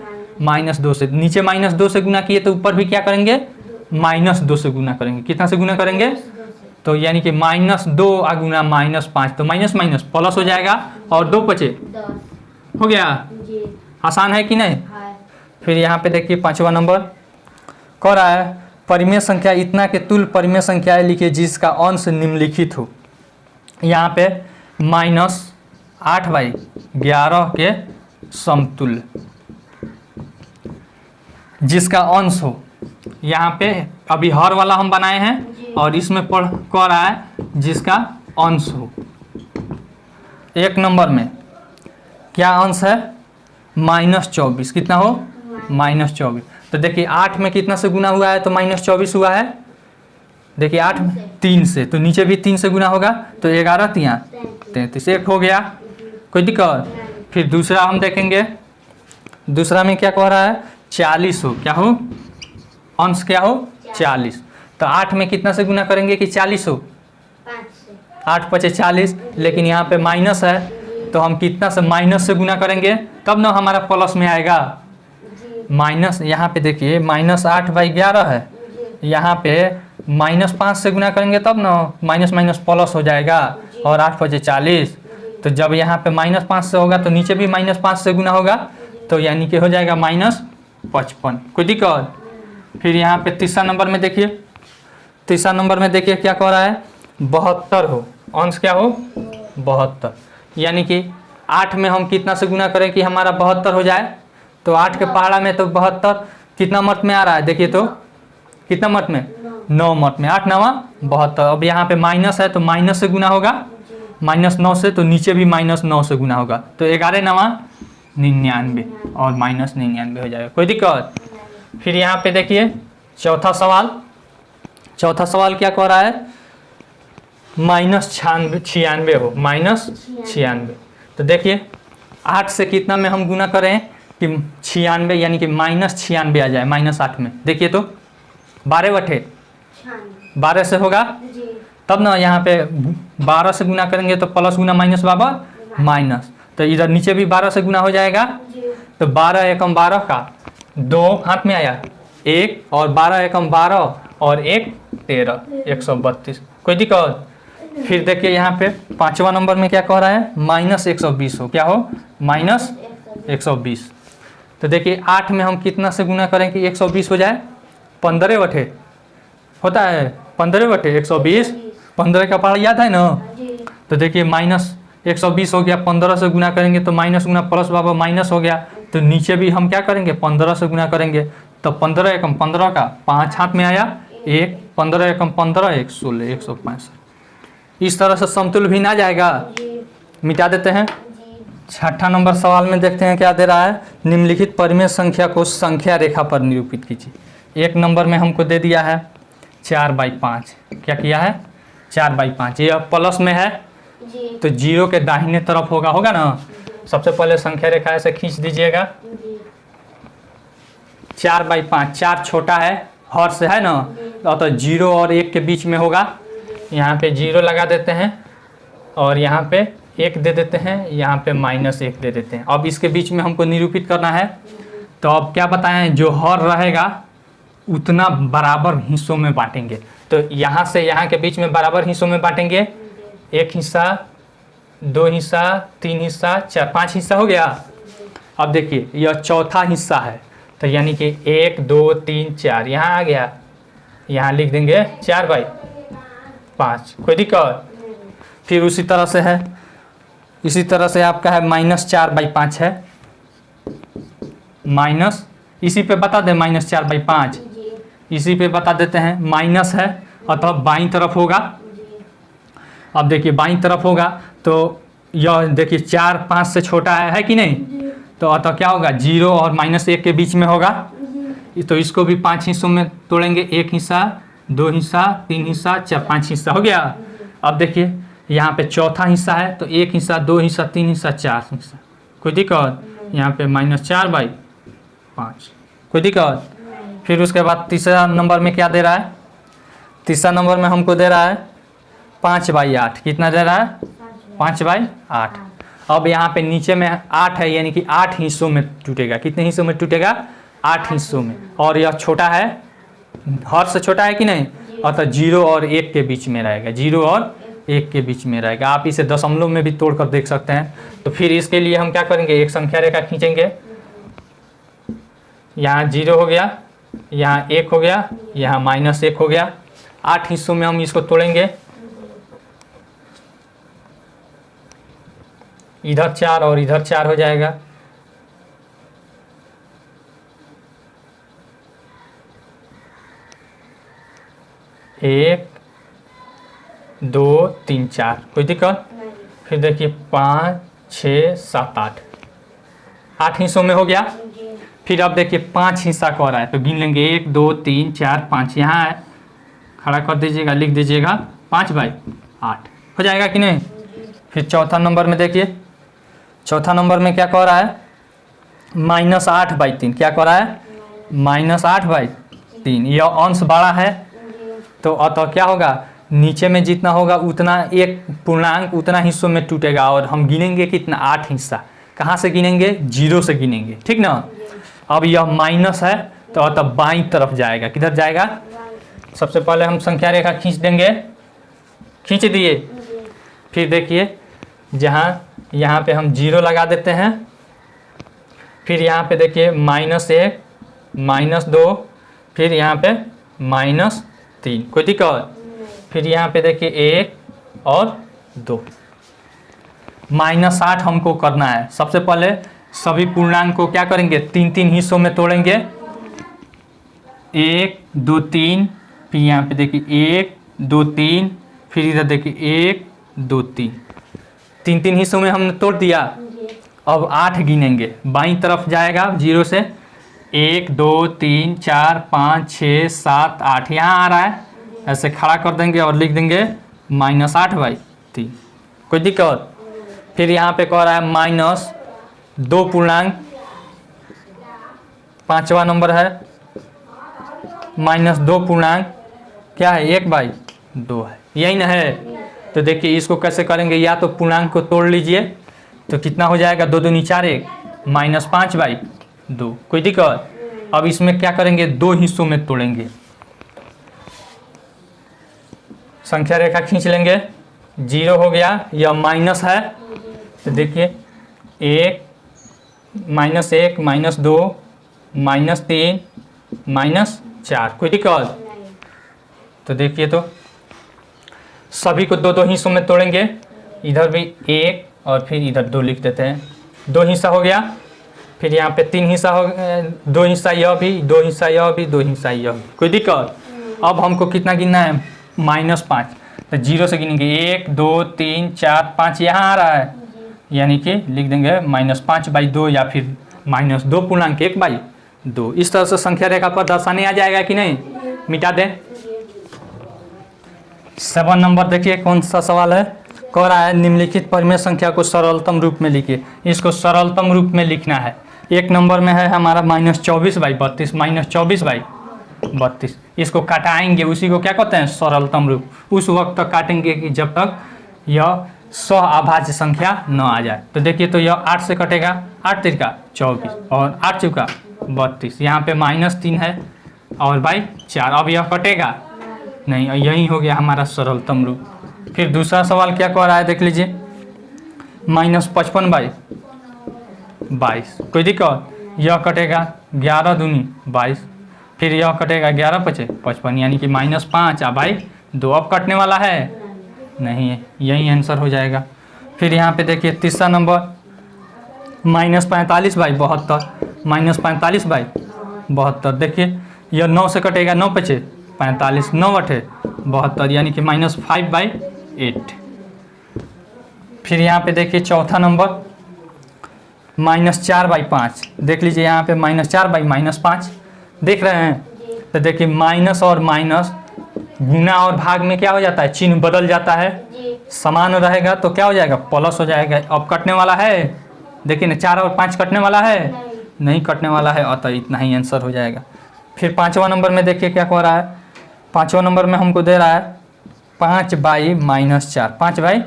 -2 से। नीचे -2 से गुना किए तो ऊपर भी क्या करेंगे -2 से गुना करेंगे। कितना से गुना करेंगे, तो यानी कि -2 गुना -5, तो माइनस माइनस प्लस हो जाएगा, और 2 5 हो गया। आसान है कि नहीं। फिर यहाँ पे देखिए 5वां नंबर कह रहा है परिमेय संख्या इतना के तुल्य परिमेय संख्याएं लिखिए जिसका अंश निम्नलिखित हो। यहाँ पे -8/11 के समतुल्य जिसका अंश हो। यहाँ पे अभी हर वाला हम बनाए हैं और इसमें पढ़ कह रहा है जिसका अंश हो। 1 नंबर में क्या अंश है -24, कितना हो -24। तो देखिए 8 में कितना से गुना हुआ है, तो -24 हुआ है। देखिए 8 में 3 से, तो नीचे भी 3 से गुना होगा, तो 11 3 33 1 हो गया। कोई दिक्कत। फिर दूसरा हम देखेंगे, दूसरा में क्या कह रहा है 40 हो। क्या हो अंश, क्या हो 40। तो 8 में कितना से गुना करेंगे कि 40 हो, 8 5 40, लेकिन यहाँ पे माइनस है तो हम कितना से माइनस से गुना करेंगे तब ना हमारा प्लस में आएगा। माइनस यहाँ पे देखिए -8/11 है, यहाँ पे -5 से गुना करेंगे तब ना माइनस माइनस प्लस हो जाएगा, और 8 5 40। तो जब यहाँ पे -5 से होगा तो नीचे भी -5 से गुना होगा, तो यानी कि हो जाएगा -55। कोई दिक्कत। फिर यहाँ पे तीसरा नंबर में देखिए, तीसरा नंबर में देखिए क्या कह रहा है 72 हो। अंश क्या हो 72, यानी कि 8 में हम कितना से गुना करें कि हमारा 72 हो जाए, तो 8 के पहाड़ा में तो 72 कितना मत में आ रहा है, देखिए तो कितना मत में 9 मत में, 8 9 72। अब यहाँ पे माइनस है तो माइनस से गुना होगा, -9 से, तो नीचे भी -9 से गुना होगा, तो 11 9 99 और -99 हो जाएगा। कोई दिक्कत। फिर यहाँ पे देखिए चौथा सवाल, चौथा सवाल क्या कह रहा है -96 हो, -96। तो देखिए 8 से कितना में हम गुना करें कि 96, यानी कि -96 आ जाए -8 में। देखिए तो 12 बटे 96 12 से होगा, जी तब ना यहाँ पे 12 से गुना करेंगे तो प्लस गुना माइनस बराबर माइनस, तो इधर नीचे भी 12 से गुना हो जाएगा। जी तो 12 एकम 12 का 2 हाथ में आया 1, और 12 एकम 12 और 1 13, 132। कोई दिक्कत? फिर देखिए यहाँ पे 5वां नंबर में क्या कह रहा है, -120 हो, क्या हो, -120। तो देखिए 8 में हम कितना से गुना करें कि 120 हो जाए, 15 बटे होता है, 15 बटे 120, 15 का पढ़ा याद है ना। जी तो देखिए -120 हो गया, 15 से गुना करेंगे तो माइनस गुना प्लस बाबा माइनस हो गया, तो नीचे भी हम क्या करेंगे 15 से गुना करेंगे, तो 15 एकम 15 का 5 हाथ में आया 1, 15 एकम 15 1 16, 165। इस तरह से समतुल्य भी ना जाएगा, जी मिटा देते हैं। जी 6ठा नंबर सवाल में देखते हैं क्या दे रहा है, निम्नलिखित परिमेय संख्या को संख्या रेखा पर निरूपित कीजिए। 1 नंबर में हमको दे दिया है 4/5, क्या किया है 4/5, ये अब प्लस में है जी तो 0 के दाहिने तरफ होगा ना। सबसे पहले संख्या रेखा ऐसे खींच दीजिएगा, जी 4/5, 4 छोटा है हर से है ना, तो 0 और 1 के बीच में होगा, यहाँ पे 0 लगा देते हैं और यहाँ पे 1 दे देते हैं, यहाँ पे -1 दे देते हैं। अब इसके बीच में हमको निरूपित करना है, तो अब क्या बताएं, जो हर रहेगा उतना बराबर हिस्सों में बांटेंगे। तो यहाँ से यहाँ के बीच में बराबर हिस्सों में बांटेंगे, 1 हिस्सा, 2 हिस्सा, 3 हिस्सा, 4, 5 हिस्सा हो गया। अब देखिए यह चौथा हिस्सा है, तो यानी कि 1 2 3 4 यहाँ आ गया, यहाँ लिख देंगे 4/5, कोई दिक्कत? फिर उसी तरह से है, इसी तरह से आपका है -4/5 है, माइनस इसी पे बता दें -4/5, जी इसी पे बता देते हैं माइनस है, अतः बाईं तरफ होगा। अब देखिए बाईं तरफ होगा तो यह देखिए 4 5 से छोटा है कि नहीं, तो अतः क्या होगा 0 और -1 के बीच में होगा, तो इसको भी 5 हिस्सों में तोड़ेंगे, 1 हिस्सा, 2 हिस्सा, 3 हिस्सा, 4 5 हिस्सा हो गया। अब देखिए यहाँ पे चौथा हिस्सा है, तो 1 हिस्सा, 2 हिस्सा, 3 हिस्सा, 4 हिस्सा, कोई दिक्कत? यहाँ पे -4/5, कोई दिक्कत? फिर उसके बाद तीसरा नंबर में क्या दे रहा है, तीसरा नंबर में हमको दे रहा है 5/8, कितना दे रहा है 5/8। अब यहाँ पे नीचे में 8 है, यानी कि 8 हिस्सों में टूटेगा, कितने हिस्सों में टूटेगा 8 हिस्सों में, और यह छोटा है, हर से छोटा है कि नहीं, अतः 0 और 1 के बीच में रहेगा, 0 और 1 के बीच में रहेगा। आप इसे दशमलव में भी तोड़कर देख सकते हैं। तो फिर इसके लिए हम क्या करेंगे, एक संख्या रेखा खींचेंगे, यहाँ 0 हो गया, यहाँ 1 हो गया, यहाँ -1 हो गया, 8 हिस्सों में हम इसको तोड़ेंगे, इधर 4 और इधर 4 हो जाएगा, एक 2 3 4, कोई दिक्कत? फिर देखिए 5 6 7 8 हिस्सों में हो गया। जी फिर अब देखिए 5 हिस्सा कह रहा है, तो गिन लेंगे 1 2 3 4 5, यहाँ है, खड़ा कर दीजिएगा, लिख दीजिएगा 5/8 हो जाएगा कि नहीं। फिर चौथा नंबर में देखिए, चौथा नंबर में क्या कह रहा है -8/3, क्या कह रहा है -8/3, यह अंश बड़ा है, तो अतः क्या होगा, नीचे में जितना होगा उतना एक पूर्णांक उतना हिस्सों में टूटेगा, और हम गिनेंगे कितना 8 हिस्सा, कहाँ से गिनेंगे 0 से गिनेंगे, ठीक ना। अब यह माइनस है, तो अतः बाईं तरफ जाएगा, किधर जाएगा, सबसे पहले हम संख्या रेखा खींच देंगे, खींच दिए। फिर देखिए जहाँ यहाँ पे हम 0 लगा देते हैं, फिर यहाँ पे देखिए -1 -2, फिर यहाँ पे -3, कोई दिक्कत? फिर यहाँ पे देखिए 1 और 2, -8 हमको करना है। सबसे पहले सभी पूर्णांक को क्या करेंगे, 3 हिस्सों में तोड़ेंगे, 1 2 3, फिर यहाँ पे देखिए 1 2 3, फिर इधर देखिए 1 2 3 हिस्सों में हमने तोड़ दिया। अब 8 गिनेंगे, बाईं तरफ जाएगा 0 से, 1 2 3 4 5 6 7 8, यहाँ आ रहा है, ऐसे खड़ा कर देंगे और लिख देंगे -8/3, कोई दिक्कत? फिर यहाँ पे कह रहा है -2 पूर्णांक, 5वां नंबर है, माइनस 2 पूर्णांक क्या है 1/2 है, यही ना है। तो देखिए इसको कैसे करेंगे, या तो पूर्णांक को तोड़ लीजिए तो कितना हो जाएगा 2 दूनी 4 1 माइनस 5/2, कोई दिक्कत। अब इसमें क्या करेंगे, 2 हिस्सों में तोड़ेंगे, संख्या रेखा खींच लेंगे, 0 हो गया, यह माइनस है तो देखिए 1 -1 -2 -3 -4, कोई दिक्कत। तो देखिए तो सभी को 2 हिस्सों में तोड़ेंगे, इधर भी 1 और फिर इधर 2 लिख देते हैं, 2 हिस्सा हो गया, फिर यहाँ पे 3 हिस्सा हो गया, 2 हिस्सा यह भी, 2 हिस्सा यह भी, 2 हिस्सा यह भी, कोई दिक्कत। अब हमको कितना गिनना है, -5, तो 0 से गिनेंगे 1 2 3 4 5, यहाँ आ रहा है, यानी कि लिख देंगे -5/2 या फिर -2 पूर्णांक 1/2। इस तरह से संख्या रेखा पर दर्शाने आ जाएगा कि नहीं, मिटा दें। 7 नंबर देखिए कौन सा सवाल है, कह रहा है निम्नलिखित परिमेय संख्या को सरलतम रूप में लिखिए। इसको सरलतम रूप में लिखना है। 1 नंबर में है हमारा -24/32, -24/32, इसको काटाएंगे, उसी को क्या कहते हैं सरलतम रूप। उस वक्त तक काटेंगे कि जब तक यह सहअभाज्य संख्या न आ जाए। तो देखिए तो यह 8 से कटेगा, 8 तिरका 24 और 8 चौका 32, यहाँ पे -3 है और बाई 4, अब यह कटेगा नहीं, यही हो गया हमारा सरलतम रूप। फिर दूसरा सवाल क्या कह रहा है देख लीजिए, -55/22, कोई दिक्कत। यह कटेगा 11 दूनी 22, फिर यह कटेगा 11 पचे 55, यानी कि -5/2। अब कटने वाला है नहीं है, यही आंसर हो जाएगा। फिर यहाँ पे देखिए तीसरा नंबर -45/72, -45/72, देखिए यह 9 से कटेगा, 9 पचे 45, 9 अठे 72, यानी कि -5/8। फिर यहाँ पे देखिए चौथा नंबर -4/5, देख लीजिए यहाँ पे -4/-5 देख रहे हैं। तो देखिए माइनस और माइनस गुना और भाग में क्या हो जाता है, चिन्ह बदल जाता है, समान रहेगा तो क्या हो जाएगा प्लस हो जाएगा। अब कटने वाला है, देखिए ना 4 और 5 कटने वाला है नहीं कटने वाला है, अतः इतना ही आंसर हो जाएगा। फिर 5वां नंबर में देखिए क्या कह रहा है, 5वां नंबर में हमको दे रहा है 5/-4,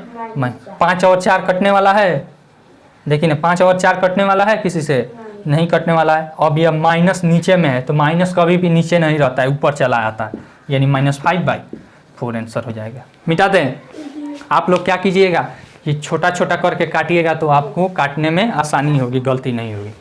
5 और 4 कटने वाला है, देखिए ना 5 और 4 कटने वाला है, किसी से नहीं कटने वाला है। अब यह माइनस नीचे में है तो माइनस कभी भी नीचे नहीं रहता है, ऊपर चला आता है, यानी -5/4 आंसर हो जाएगा। मिटा दें। आप लोग क्या कीजिएगा कि छोटा छोटा करके काटिएगा तो आपको काटने में आसानी होगी, गलती नहीं होगी।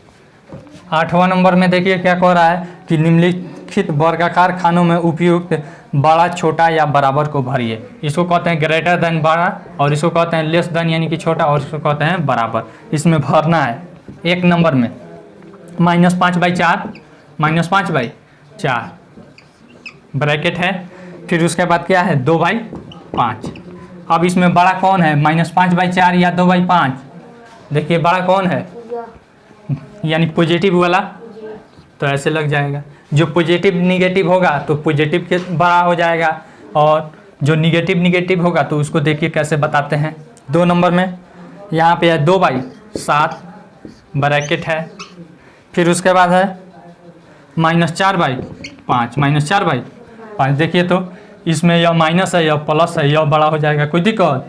8वां नंबर में देखिए क्या कह रहा है कि निम्नलिखित वर्गाकार खानों में उपयुक्त बड़ा छोटा या बराबर को भरिए। इसको कहते हैं ग्रेटर देन बड़ा, और इसको कहते हैं लेस देन यानी कि छोटा, और इसको कहते हैं बराबर। इसमें भरना है। 1 नंबर में -5/4, -5/4 ब्रैकेट है, फिर उसके बाद क्या है 2/5। अब इसमें बड़ा कौन है, -5/4 या 2/5, देखिए बड़ा कौन है, यानी पॉजिटिव वाला, तो ऐसे लग जाएगा। जो पॉजिटिव निगेटिव होगा तो पॉजिटिव के बड़ा हो जाएगा, और जो निगेटिव होगा तो उसको देखिए कैसे बताते हैं। 2 नंबर में यहाँ पे है 2/7 ब्रैकेट है, फिर उसके बाद है -4/5, देखिए तो इसमें यह माइनस है, यह प्लस है, यह बड़ा हो जाएगा, कोई दिक्कत।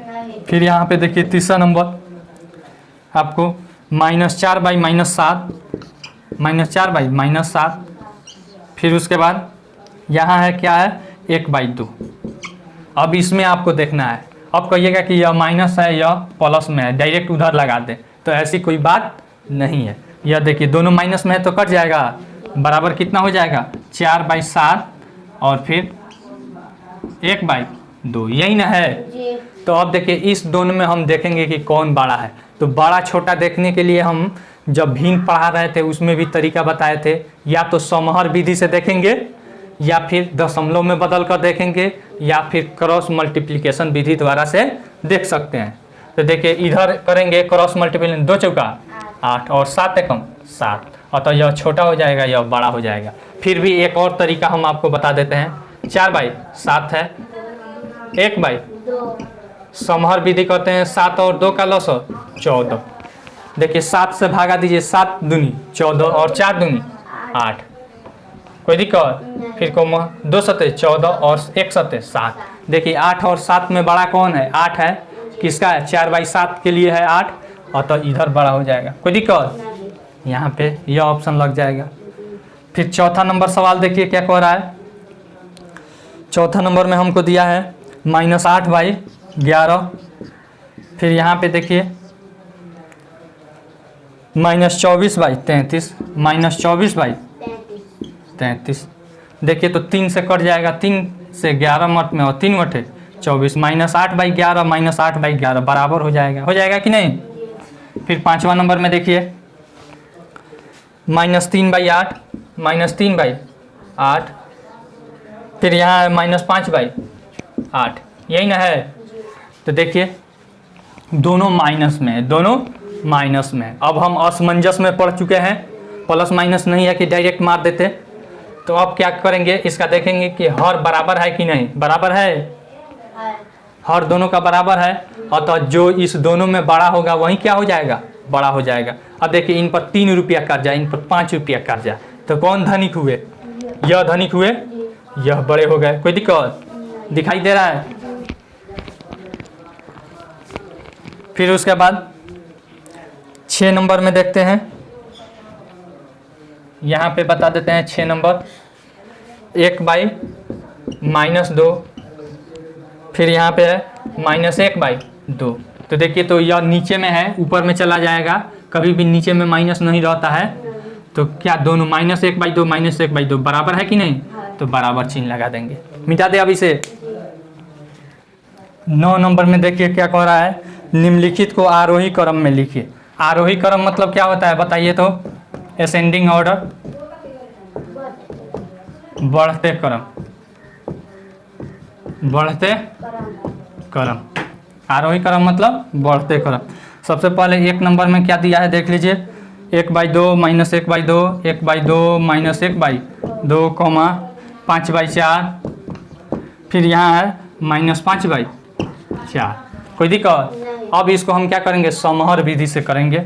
फिर यहाँ पे देखिए तीसरा नंबर आपको -4/-7, -4/-7, फिर उसके बाद यहाँ है क्या है 1/2। अब इसमें आपको देखना है, अब कहिएगा कि यह माइनस है यह प्लस में है, डायरेक्ट उधर लगा दें, तो ऐसी कोई बात नहीं है। यह देखिए दोनों माइनस में है तो कट जाएगा, बराबर कितना हो जाएगा 4/7 और फिर 1/2, यही ना है। तो अब देखिए इस दोनों में हम देखेंगे कि कौन बड़ा है। तो बड़ा छोटा देखने के लिए हम जब भिन्न पढ़ा रहे थे उसमें भी तरीका बताए थे, या तो समहर विधि से देखेंगे, या फिर दशमलव में बदल कर देखेंगे, या फिर क्रॉस मल्टीप्लिकेशन विधि द्वारा से देख सकते हैं। तो देखिए इधर करेंगे क्रॉस मल्टीप्लिकेशन, 2 चौका 8 और 7 एकम 7, अतः यह छोटा हो जाएगा, यह बड़ा हो जाएगा। फिर भी एक और तरीका हम आपको बता देते हैं, 4/7 है, 1/2 समहर विधि कहते हैं, 7 और 2 का लसअ 14। देखिए 7 से भागा दीजिए, 7 दूनी 14 और 4 दूनी 8, कोई दिक्कत? नहीं। फिर कोमा 2 सते 14 और 1 सते 7। देखिए 8 और 7 में बड़ा कौन है? 8 है। किसका है? 4/7 के लिए है 8, और तो इधर बड़ा हो जाएगा। कोई दिक्कत? नहीं। यहाँ पे यह ऑप्शन लग जाएगा। फिर चौथा नंबर सवाल देखिए क्या कह रहा है। चौथा नंबर में हमको दिया है -8/11। फिर यहाँ पे देखिए -24/33, -24/33। देखिए तो 3 से कट जाएगा, 3 से 11 मत में और 3 मठे 24, -8/11 -8/11 बराबर हो जाएगा कि नहीं? फिर पांचवा नंबर में देखिए -3/8, -3/8। फिर यहाँ है -5/8, यही ना है? तो देखिए दोनों माइनस में है, दोनों माइनस में है। अब हम असमंजस में पढ़ चुके हैं, प्लस माइनस नहीं है कि डायरेक्ट मार देते। तो अब क्या करेंगे, इसका देखेंगे कि हर बराबर है कि नहीं। बराबर है, हर दोनों का बराबर है, अतः जो इस दोनों में बड़ा होगा वही क्या हो जाएगा? बड़ा हो जाएगा। अब देखिए इन पर 3 रुपया कर्जा, इन पर 5 रुपया कर्जा, तो कौन धनिक हुए? यह धनिक हुए, यह बड़े हो गए। कोई दिक्कत दिखाई दे रहा है? फिर उसके बाद 6 नंबर में देखते हैं। यहाँ पे बता देते हैं 6 नंबर 1/-2। फिर यहाँ पे है -1/2। तो देखिए तो यह नीचे में है, ऊपर में चला जाएगा, कभी भी नीचे में माइनस नहीं रहता है। तो क्या दोनों -1/2 -1/2 बराबर है कि नहीं? तो बराबर चिन्ह लगा देंगे, मिटा दे अब इसे। 9 नंबर में देखिए क्या कह रहा है, निम्नलिखित को आरोही क्रम में लिखिए। आरोही क्रम मतलब क्या होता है बताइए तो? असेंडिंग ऑर्डर, बढ़ते क्रम, बढ़ते क्रम। आरोही क्रम मतलब बढ़ते क्रम। सबसे पहले 1 नंबर में क्या दिया है देख लीजिए, 1/2 -1/2, 1/2 -1/2, 5/4। फिर यहाँ है -5/4। कोई दिक्कत? अब इसको हम क्या करेंगे? समहर विधि से करेंगे।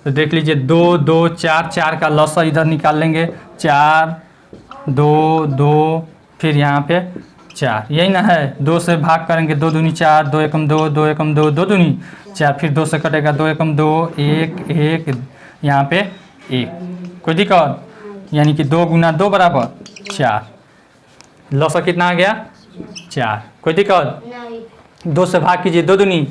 तो देख लीजिए 2 2 4, 4 का लसा इधर निकाल लेंगे, 4 2 2, फिर यहाँ पे 4, यही ना है? 2 से भाग करेंगे, 2 दूनी 4, 2 एकम 2, 2 एकम 2, 2 दूनी 4। फिर 2 से कटेगा, 2 एकम 2, 1 1, यहाँ पे 1। कोई दिक्कत? यानी कि 2 × 2 = 4। लसा कितना आ गया? 4। कोई दिक्कत? 2 से भाग कीजिए, 2 दूनी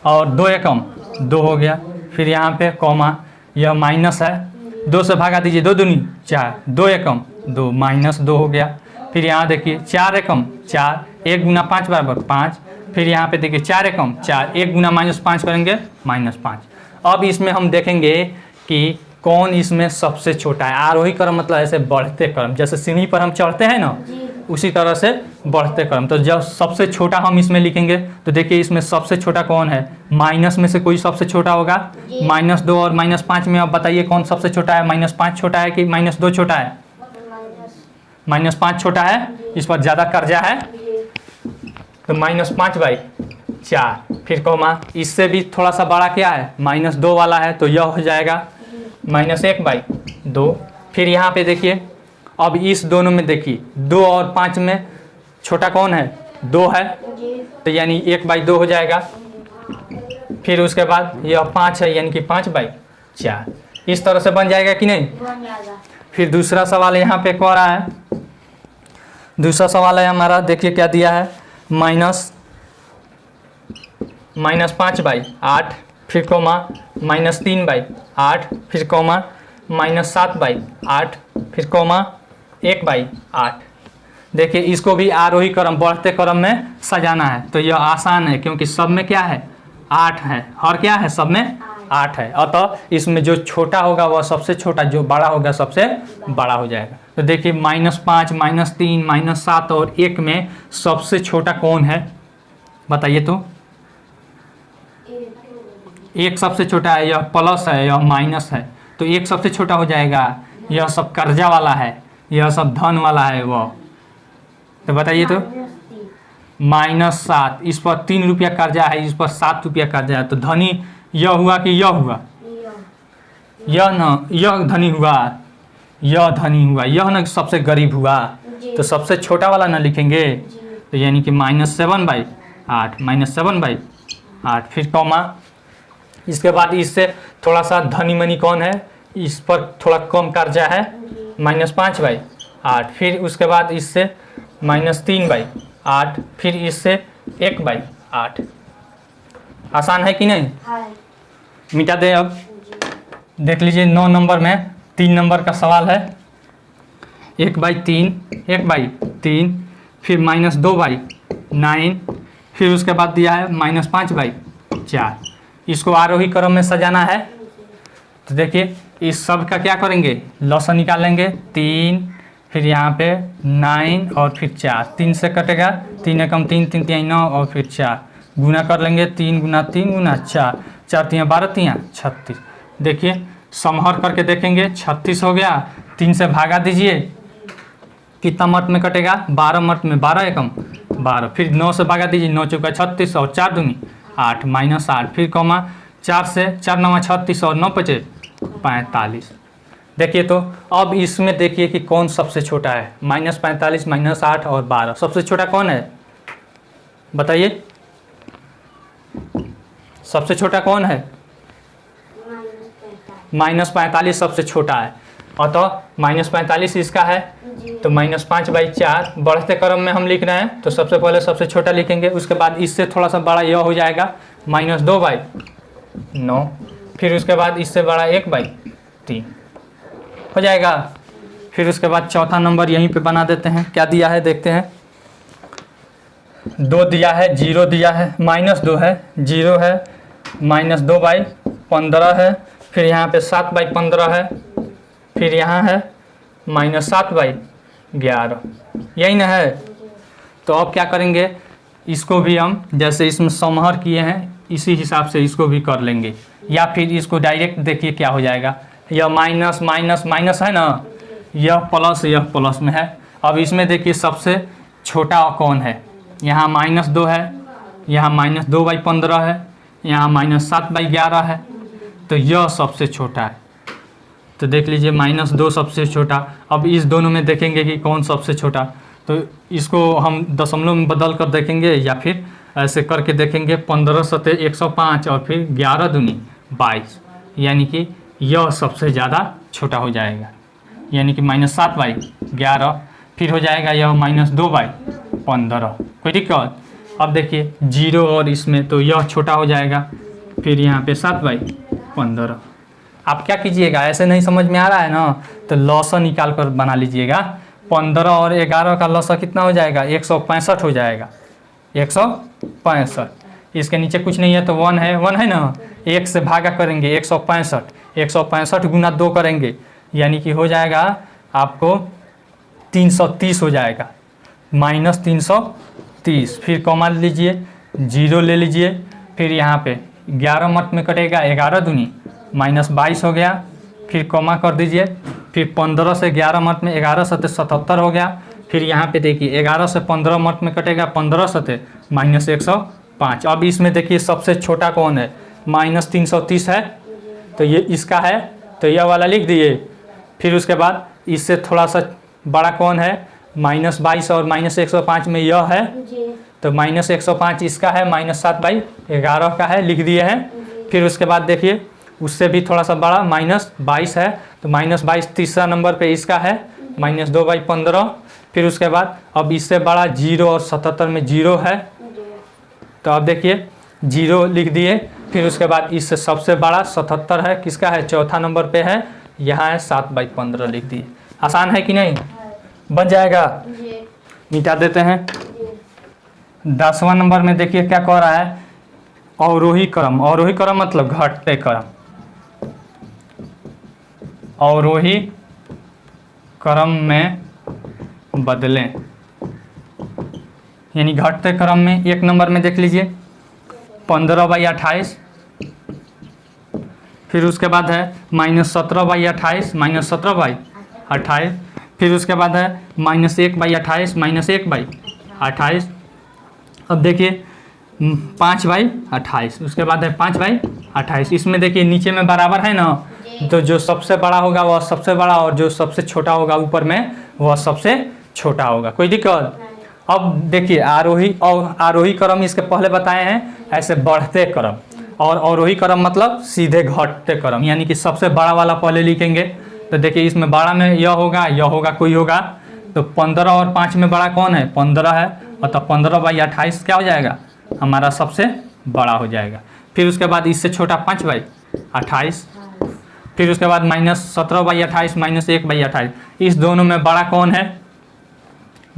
और 2 एकम 2 हो गया। फिर यहाँ पे कॉमा, यह माइनस है, 2 से भागा दीजिए, 2 दूनी 4, 2 एकम 2, -2 हो गया। फिर यहाँ देखिए 4 एकम 4, 1 × 5 = 5। फिर यहाँ पे देखिए 4 एकम 4, 1 × -5 करेंगे -5। अब इसमें हम देखेंगे कि कौन इसमें सबसे छोटा है। आरोही क्रम मतलब ऐसे बढ़ते क्रम, जैसे सीढ़ी पर हम चढ़ते हैं ना, उसी तरह से बढ़ते क्रम। तो जब सबसे छोटा हम इसमें लिखेंगे तो देखिए इसमें सबसे छोटा कौन है? माइनस में से कोई सबसे छोटा होगा। -2 और -5 में अब बताइए कौन सबसे छोटा है? -5 छोटा है कि -2 छोटा है? -5 छोटा है, इस पर ज़्यादा कर्जा है, तो -5/4। फिर कॉमा, इससे भी थोड़ा सा बड़ा क्या है? -2 वाला है, तो यह हो जाएगा -1/2। फिर यहाँ पे देखिए, अब इस दोनों में देखिए 2 और 5 में छोटा कौन है? 2 है, तो यानी 1/2 हो जाएगा। फिर उसके बाद यह 5 है, यानी कि 5/4। इस तरह से बन जाएगा कि नहीं? फिर दूसरा सवाल यहाँ पे कह रहा है, दूसरा सवाल है हमारा, देखिए क्या दिया है, -5/8, फिर कॉमा -3/8, फिर कॉमा -7/8, फिर कॉमा 1/8। देखिए इसको भी आरोही क्रम, बढ़ते क्रम में सजाना है। तो यह आसान है, क्योंकि सब में क्या है? 8 है। और क्या है? सब में 8 है। अतः इसमें जो छोटा होगा वह सबसे छोटा, जो बड़ा होगा सबसे बड़ा हो जाएगा। तो देखिए -5, -3, -7 और 1 में सबसे छोटा कौन है बताइए तो? 1 सबसे छोटा है, यह प्लस है, यह माइनस है, तो 1 सबसे छोटा हो जाएगा। यह सब कर्जा वाला है, यह सब धन वाला है वो। तो बताइए तो? -7, इस पर 3 रुपया कर्जा है, इस पर 7 रुपया कर्जा है, तो धनी यह हुआ कि यह हुआ? यह न, यह धनी हुआ, यह धनी हुआ, यह ना सबसे गरीब हुआ, जी। तो सबसे छोटा वाला ना लिखेंगे, जी। तो यानी कि -7/8, -7/8, फिर कॉमा। इसके बाद इससे थोड़ा सा धनी मनी कौन है, इस पर थोड़ा कम कर्जा है, -5/8, फिर उसके बाद इससे -3/8, फिर इससे 1/8। आसान है कि नहीं? है। मिटा दें अब। जी। देख लीजिए 9 नंबर में 3 नंबर का सवाल है, 1/3, फिर -2/9, फिर उसके बाद दिया है -5/4। इसको आरोही क्रम में सजाना है। तो देखिए इस सब का क्या करेंगे, लॉस निकालेंगे, 3, फिर यहाँ पे 9 और फिर 4, 3 से कटेगा, 3 एकम 3, 3 तिहाई 9 और फिर 4 गुना कर लेंगे, 3 गुना 3 गुना 4, 4 तिहाई 12, 3 36। देखिए समहर करके देखेंगे, 36 हो गया, 3 से भागा दीजिए, कितना मट में कटेगा, 12 मट में, 12 एकम 12, फिर 9 से भागा दीजिए, 9 चौका 36 और 4 दूनी 8, -8, फिर कॉमा 4 से, 4 9 36 और 9 5 45। देखिए तो अब इसमें देखिए कि कौन सबसे छोटा है, -45, -8 और 12, सबसे छोटा कौन है बताइए, सबसे छोटा कौन है, -45 सबसे छोटा है, और तो -45 इसका है, तो -5/4 बढ़ते क्रम में हम लिख रहे हैं, तो सबसे पहले सबसे छोटा लिखेंगे, उसके बाद इससे थोड़ा सा बड़ा यह हो जाएगा -2/9, फिर उसके बाद इससे बड़ा 1/3 हो जाएगा। फिर उसके बाद चौथा नंबर यहीं पे बना देते हैं, क्या दिया है देखते हैं, 2 दिया है, 0 दिया है, -2 है, 0 है, -2/15 है, फिर यहाँ पे 7/15 है, फिर यहाँ है -7/11, यही ना है। तो अब क्या करेंगे, इसको भी हम जैसे इसमें समहर किए हैं इसी हिसाब से इसको भी कर लेंगे, या फिर इसको डायरेक्ट देखिए क्या हो जाएगा, यह माइनस माइनस माइनस है ना, यह प्लस में है। अब इसमें देखिए सबसे छोटा कौन है, यहाँ -2 है, यहाँ -2/15 है, यहाँ -7/11 है, तो यह सबसे छोटा है। तो देख लीजिए -2 सबसे छोटा। अब इस दोनों में देखेंगे कि कौन सबसे छोटा, तो इसको हम दशमलव में बदल कर देखेंगे, या फिर ऐसे करके देखेंगे, 15 सते 105 और फिर 11 दूनी 22, यानी कि यह सबसे ज़्यादा छोटा हो जाएगा, यानी कि -7/11, फिर हो जाएगा यह -2/15। कोई दिक्कत? अब देखिए 0 और इसमें तो यह छोटा हो जाएगा, फिर यहाँ पे 7/15। आप क्या कीजिएगा, ऐसे नहीं समझ में आ रहा है ना, तो लॉस निकाल कर बना लीजिएगा। 15 और 11 का लॉस कितना हो जाएगा, 165 हो जाएगा, 165। इसके नीचे कुछ नहीं है तो 1 है ना, 1 से भागा करेंगे, 165 गुना 2 करेंगे, यानी कि हो जाएगा आपको 330 हो जाएगा, -330। फिर कॉमा लीजिए, 0 ले लीजिए, फिर यहाँ पे 11 मत में कटेगा, 11 दूनी -22 हो गया, फिर कॉमा कर दीजिए, फिर 15 से 11 मत में 11 सते 77 हो गया, फिर यहाँ पे देखिए 11 से 15 मत में कटेगा, 15 सते -105। अब इसमें देखिए सबसे छोटा कौन है, -330 है, तो ये इसका है, तो यह वाला लिख दिए। फिर उसके बाद इससे थोड़ा सा बड़ा कौन है, -22 और -105 में यह है, तो -105 इसका है, -7/11 का है, लिख दिए हैं। फिर उसके बाद देखिए उससे भी थोड़ा सा बड़ा -22 है, तो -22 तीसरा नंबर पे इसका है, -2/15। फिर उसके बाद अब इससे बड़ा 0 और 77 में 0 है, तो अब देखिए 0 लिख दिए। फिर उसके बाद इससे सबसे बड़ा 77 है, किसका है, चौथा नंबर पे है, यहाँ है 7/15 लिख दिए। आसान है कि नहीं, बन जाएगा। मिटा देते हैं। 10वां नंबर में देखिए क्या कह रहा है, अवरोही क्रम। अवरोही क्रम मतलब घटते क्रम, अवरोही क्रम में बदलें, यानी घटते क्रम में। 1 नंबर में देख लीजिए 15/28, फिर उसके बाद है -17/28, -17/28, फिर उसके बाद है -1/28, -1/28। अब देखिए 5/28, उसके बाद है 5/28। इसमें देखिए नीचे में बराबर है ना, तो जो सबसे बड़ा होगा वह सबसे बड़ा, और जो सबसे छोटा होगा ऊपर में वह सबसे छोटा होगा। कोई दिक्कत? अब देखिए आरोही और आरोही क्रम इसके पहले बताए हैं, ऐसे बढ़ते क्रम, और अवरोही क्रम मतलब सीधे घटते क्रम, यानी कि सबसे बड़ा वाला पहले लिखेंगे। तो देखिए इसमें बड़ा में यह होगा कोई होगा, तो 15 और 5 में बड़ा कौन है? 15 है, मतलब 15/28 क्या हो जाएगा? हमारा सबसे बड़ा हो जाएगा। फिर उसके बाद इससे छोटा 5/28, फिर उसके बाद -17/28 -1/28। इस दोनों में बड़ा कौन है?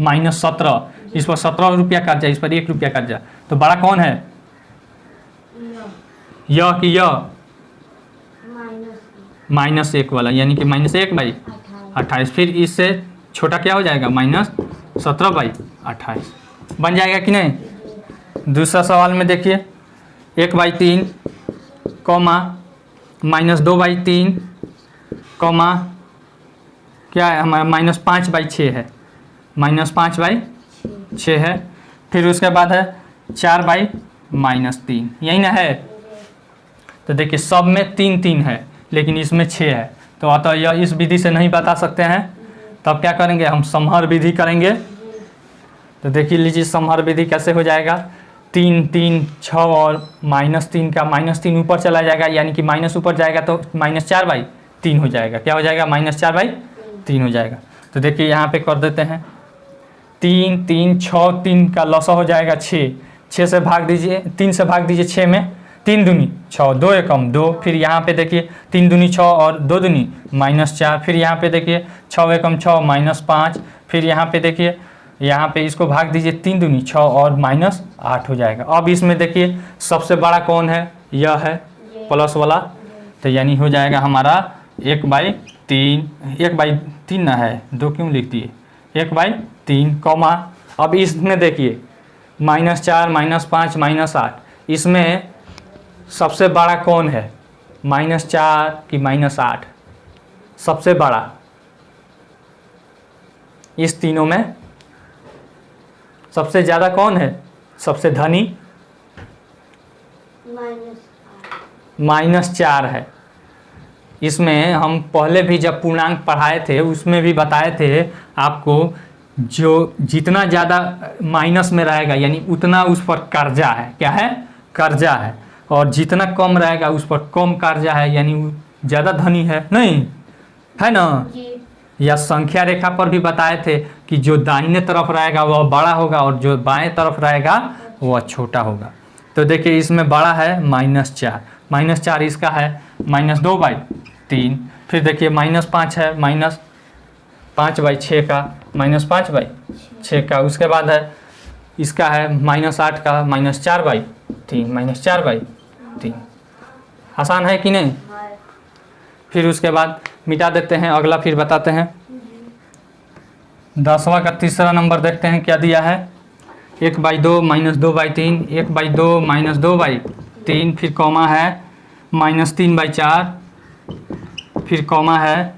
-17। इस पर 17 रुपया कर्जा, इस पर 1 रुपया कर्जा, तो बड़ा कौन है? यह कि यह -1 वाला, यानी कि -1/28। फिर इससे छोटा क्या हो जाएगा? -17/28 बन जाएगा कि नहीं? दूसरा सवाल में देखिए 1/3 कॉमा -2/3 कॉमा क्या है हमारा? -5/6 है, -5/6 है। फिर उसके बाद है 4/-3, यही ना है। तो देखिए सब में 3 है, लेकिन इसमें 6 है, तो अतः यह इस विधि से नहीं बता सकते हैं। तब क्या करेंगे? हम समहर विधि करेंगे। तो देखिए लीजिए समहर विधि कैसे हो जाएगा? 3 3 6 और -3 का -3 ऊपर चला जाएगा, यानी कि माइनस ऊपर जाएगा तो -4/3 हो जाएगा। क्या हो जाएगा? -4/3 हो जाएगा। तो देखिए यहाँ पे कर देते हैं 3 3 6, 3 का लसा हो जाएगा 6 से भाग दीजिए, 3 से भाग दीजिए 6 में, 3 दूनी 6, 2 एकम 2। फिर यहाँ पे देखिए 3 दूनी 6 और 2 दूनी -4। फिर यहाँ पे देखिए 6 एकम 6 -5। फिर यहाँ पे देखिए यहाँ पे इसको भाग दीजिए 3 दूनी 6 और -8 हो जाएगा। अब इसमें देखिए सबसे बड़ा कौन है? यह है प्लस वाला, तो यानी हो जाएगा हमारा 1/3। 1/3 ना है, 2 क्यों लिख दिए? 1/3 कॉमा, अब इसमें देखिए -4 -5 -8, इसमें सबसे बड़ा कौन है? -4 कि -8? सबसे बड़ा इस तीनों में सबसे ज़्यादा कौन है? सबसे धनी -4 है। इसमें हम पहले भी जब पूर्णांक पढ़ाए थे उसमें भी बताए थे आपको, जो जितना ज़्यादा माइनस में रहेगा यानी उतना उस पर कर्जा है। क्या है? कर्जा है। और जितना कम रहेगा उस पर कम कर्जा है, यानी ज़्यादा धनी है, नहीं है ना? या संख्या रेखा पर भी बताए थे कि जो दाहिने तरफ रहेगा वह बड़ा होगा और जो बाएं तरफ रहेगा वह छोटा होगा। तो देखिए इसमें बड़ा है -4, -4 इसका है -2/3। फिर देखिए -5 है, -5/6 का, -5/6 का। उसके बाद है इसका है -8 का, -4/3 आसान है कि नहीं? फिर उसके बाद मिटा देते हैं, अगला फिर बताते हैं। 10वां का तीसरा नंबर देखते हैं क्या दिया है? 1/2 -2/3, 1/2 -2/3, फिर कॉमा है -3/4, फिर कॉमा है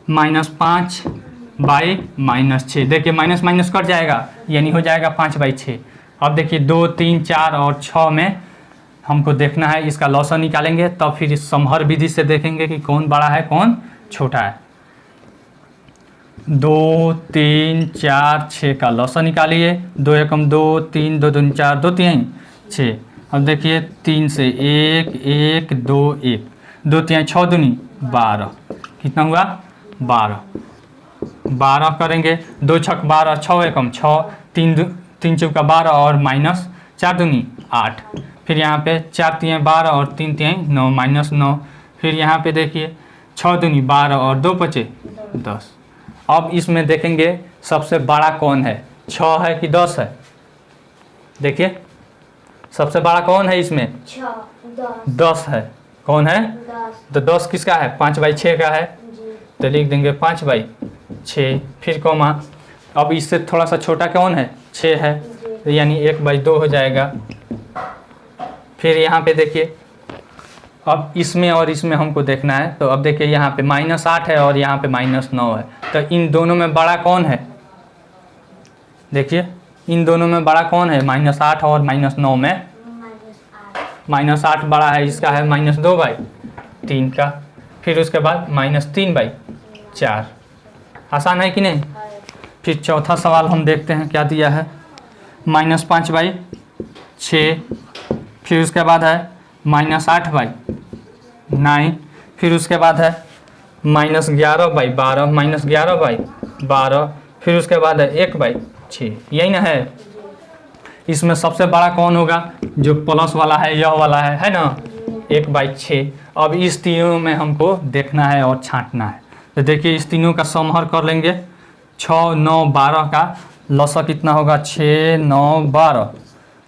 -5/-6। देखिए माइनस माइनस कट जाएगा, यानी हो जाएगा 5/6। अब देखिए 2 3 4 और 6 में हमको देखना है, इसका लॉसा निकालेंगे, तब फिर इस समहर विधि से देखेंगे कि कौन बड़ा है कौन छोटा है। 2 3 4 6 का लॉसा निकालिए। 2 एकम 2, 3 2 दूनी 4, 2 3 6। अब देखिए 3 से 1 1 2 1, 2 3 6 दूनी 12, कितना हुआ? 12 करेंगे। 2 छक 12, 6 एकम 6, 3 चौका 12 और -4 दूनी 8। फिर यहाँ पे 4 3 12 और 3 3 9, -9। फिर यहाँ पे देखिए 6 दूनी 12 और 2 5 10। अब इसमें देखेंगे सबसे बड़ा कौन है, 6 है कि 10 है? देखिए सबसे बड़ा कौन है इसमें? 10 है। कौन है? 10। तो 10 किसका है? 5/6 का है, तो लिख देंगे 5/6। फिर कॉमा, अब इससे थोड़ा सा छोटा कौन है? 6 है, तो यानी 1/2 हो जाएगा। फिर यहाँ पे देखिए अब इसमें और इसमें हमको देखना है, तो अब देखिए यहाँ पे -8 है और यहाँ पे -9 है, तो इन दोनों में बड़ा कौन है? देखिए इन दोनों में बड़ा कौन है? -8 और -9 में -8 बड़ा है, इसका है -2/3 का। फिर उसके बाद -3/4। आसान है कि नहीं। फिर चौथा सवाल हम देखते हैं क्या दिया है, -5/6। फिर उसके बाद है -8/9। फिर उसके बाद है -11/12, -11/12। फिर उसके बाद है 1/6। यही ना है। इसमें सबसे बड़ा कौन होगा, जो प्लस वाला है, यह वाला है ना, 1/6। अब इस तीनों में हमको देखना है और छांटना है। तो देखिए इस तीनों का समहर कर लेंगे। 6, 9, 12 का लसा कितना होगा, 6, 9, 12।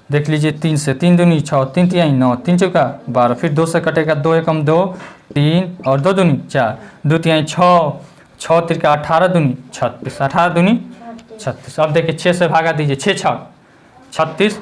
देख लीजिए 3 से 3 दूनी 6, 3 तिहाई 9, 3 चौका 12। फिर 2 से कटेगा 2 एकम 2, 3 और 2 दूनी 4, 2 तिहाई 6, 6 तिरका 18 दूनी 36, 18 दूनी 36। अब देखिए 6 से भागा दीजिए, 6 6 36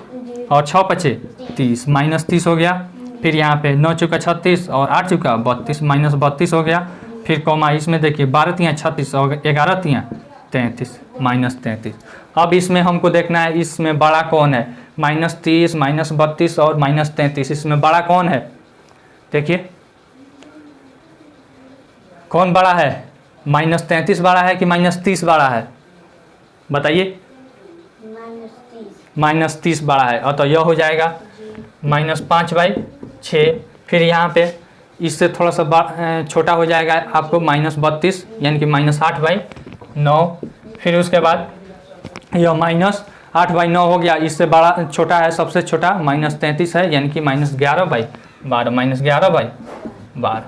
और 6 5 30, -30 हो गया। फिर यहाँ पे 9 चौका 36 और 8 चौका 32, -32 हो गया। फिर कॉमा इसमें देखिए 12 तिहाई 36 और 11 तिहाई 33, -33। अब इसमें हमको देखना है इसमें बड़ा कौन है, -30, -32 और -33। इसमें बड़ा कौन है, देखिए कौन बड़ा है, -33 बड़ा है कि -30 बड़ा है, बताइए। -30 बड़ा है। और तो यह हो जाएगा -5/6। फिर यहाँ पे इससे थोड़ा सा छोटा हो जाएगा आपको -32, यानी कि -8/9। फिर उसके बाद यह -8/9 हो गया। इससे बड़ा छोटा है, सबसे छोटा -33 है, यानी कि -11/12, -11/12।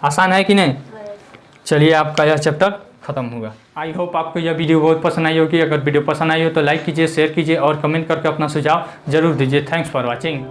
आसान है कि नहीं। चलिए आपका यह चैप्टर ख़त्म हुआ। आई होप आपको यह वीडियो बहुत पसंद आई होगी। अगर वीडियो पसंद आई हो तो लाइक कीजिए, शेयर कीजिए और कमेंट करके अपना सुझाव जरूर दीजिए। Thanks for watching.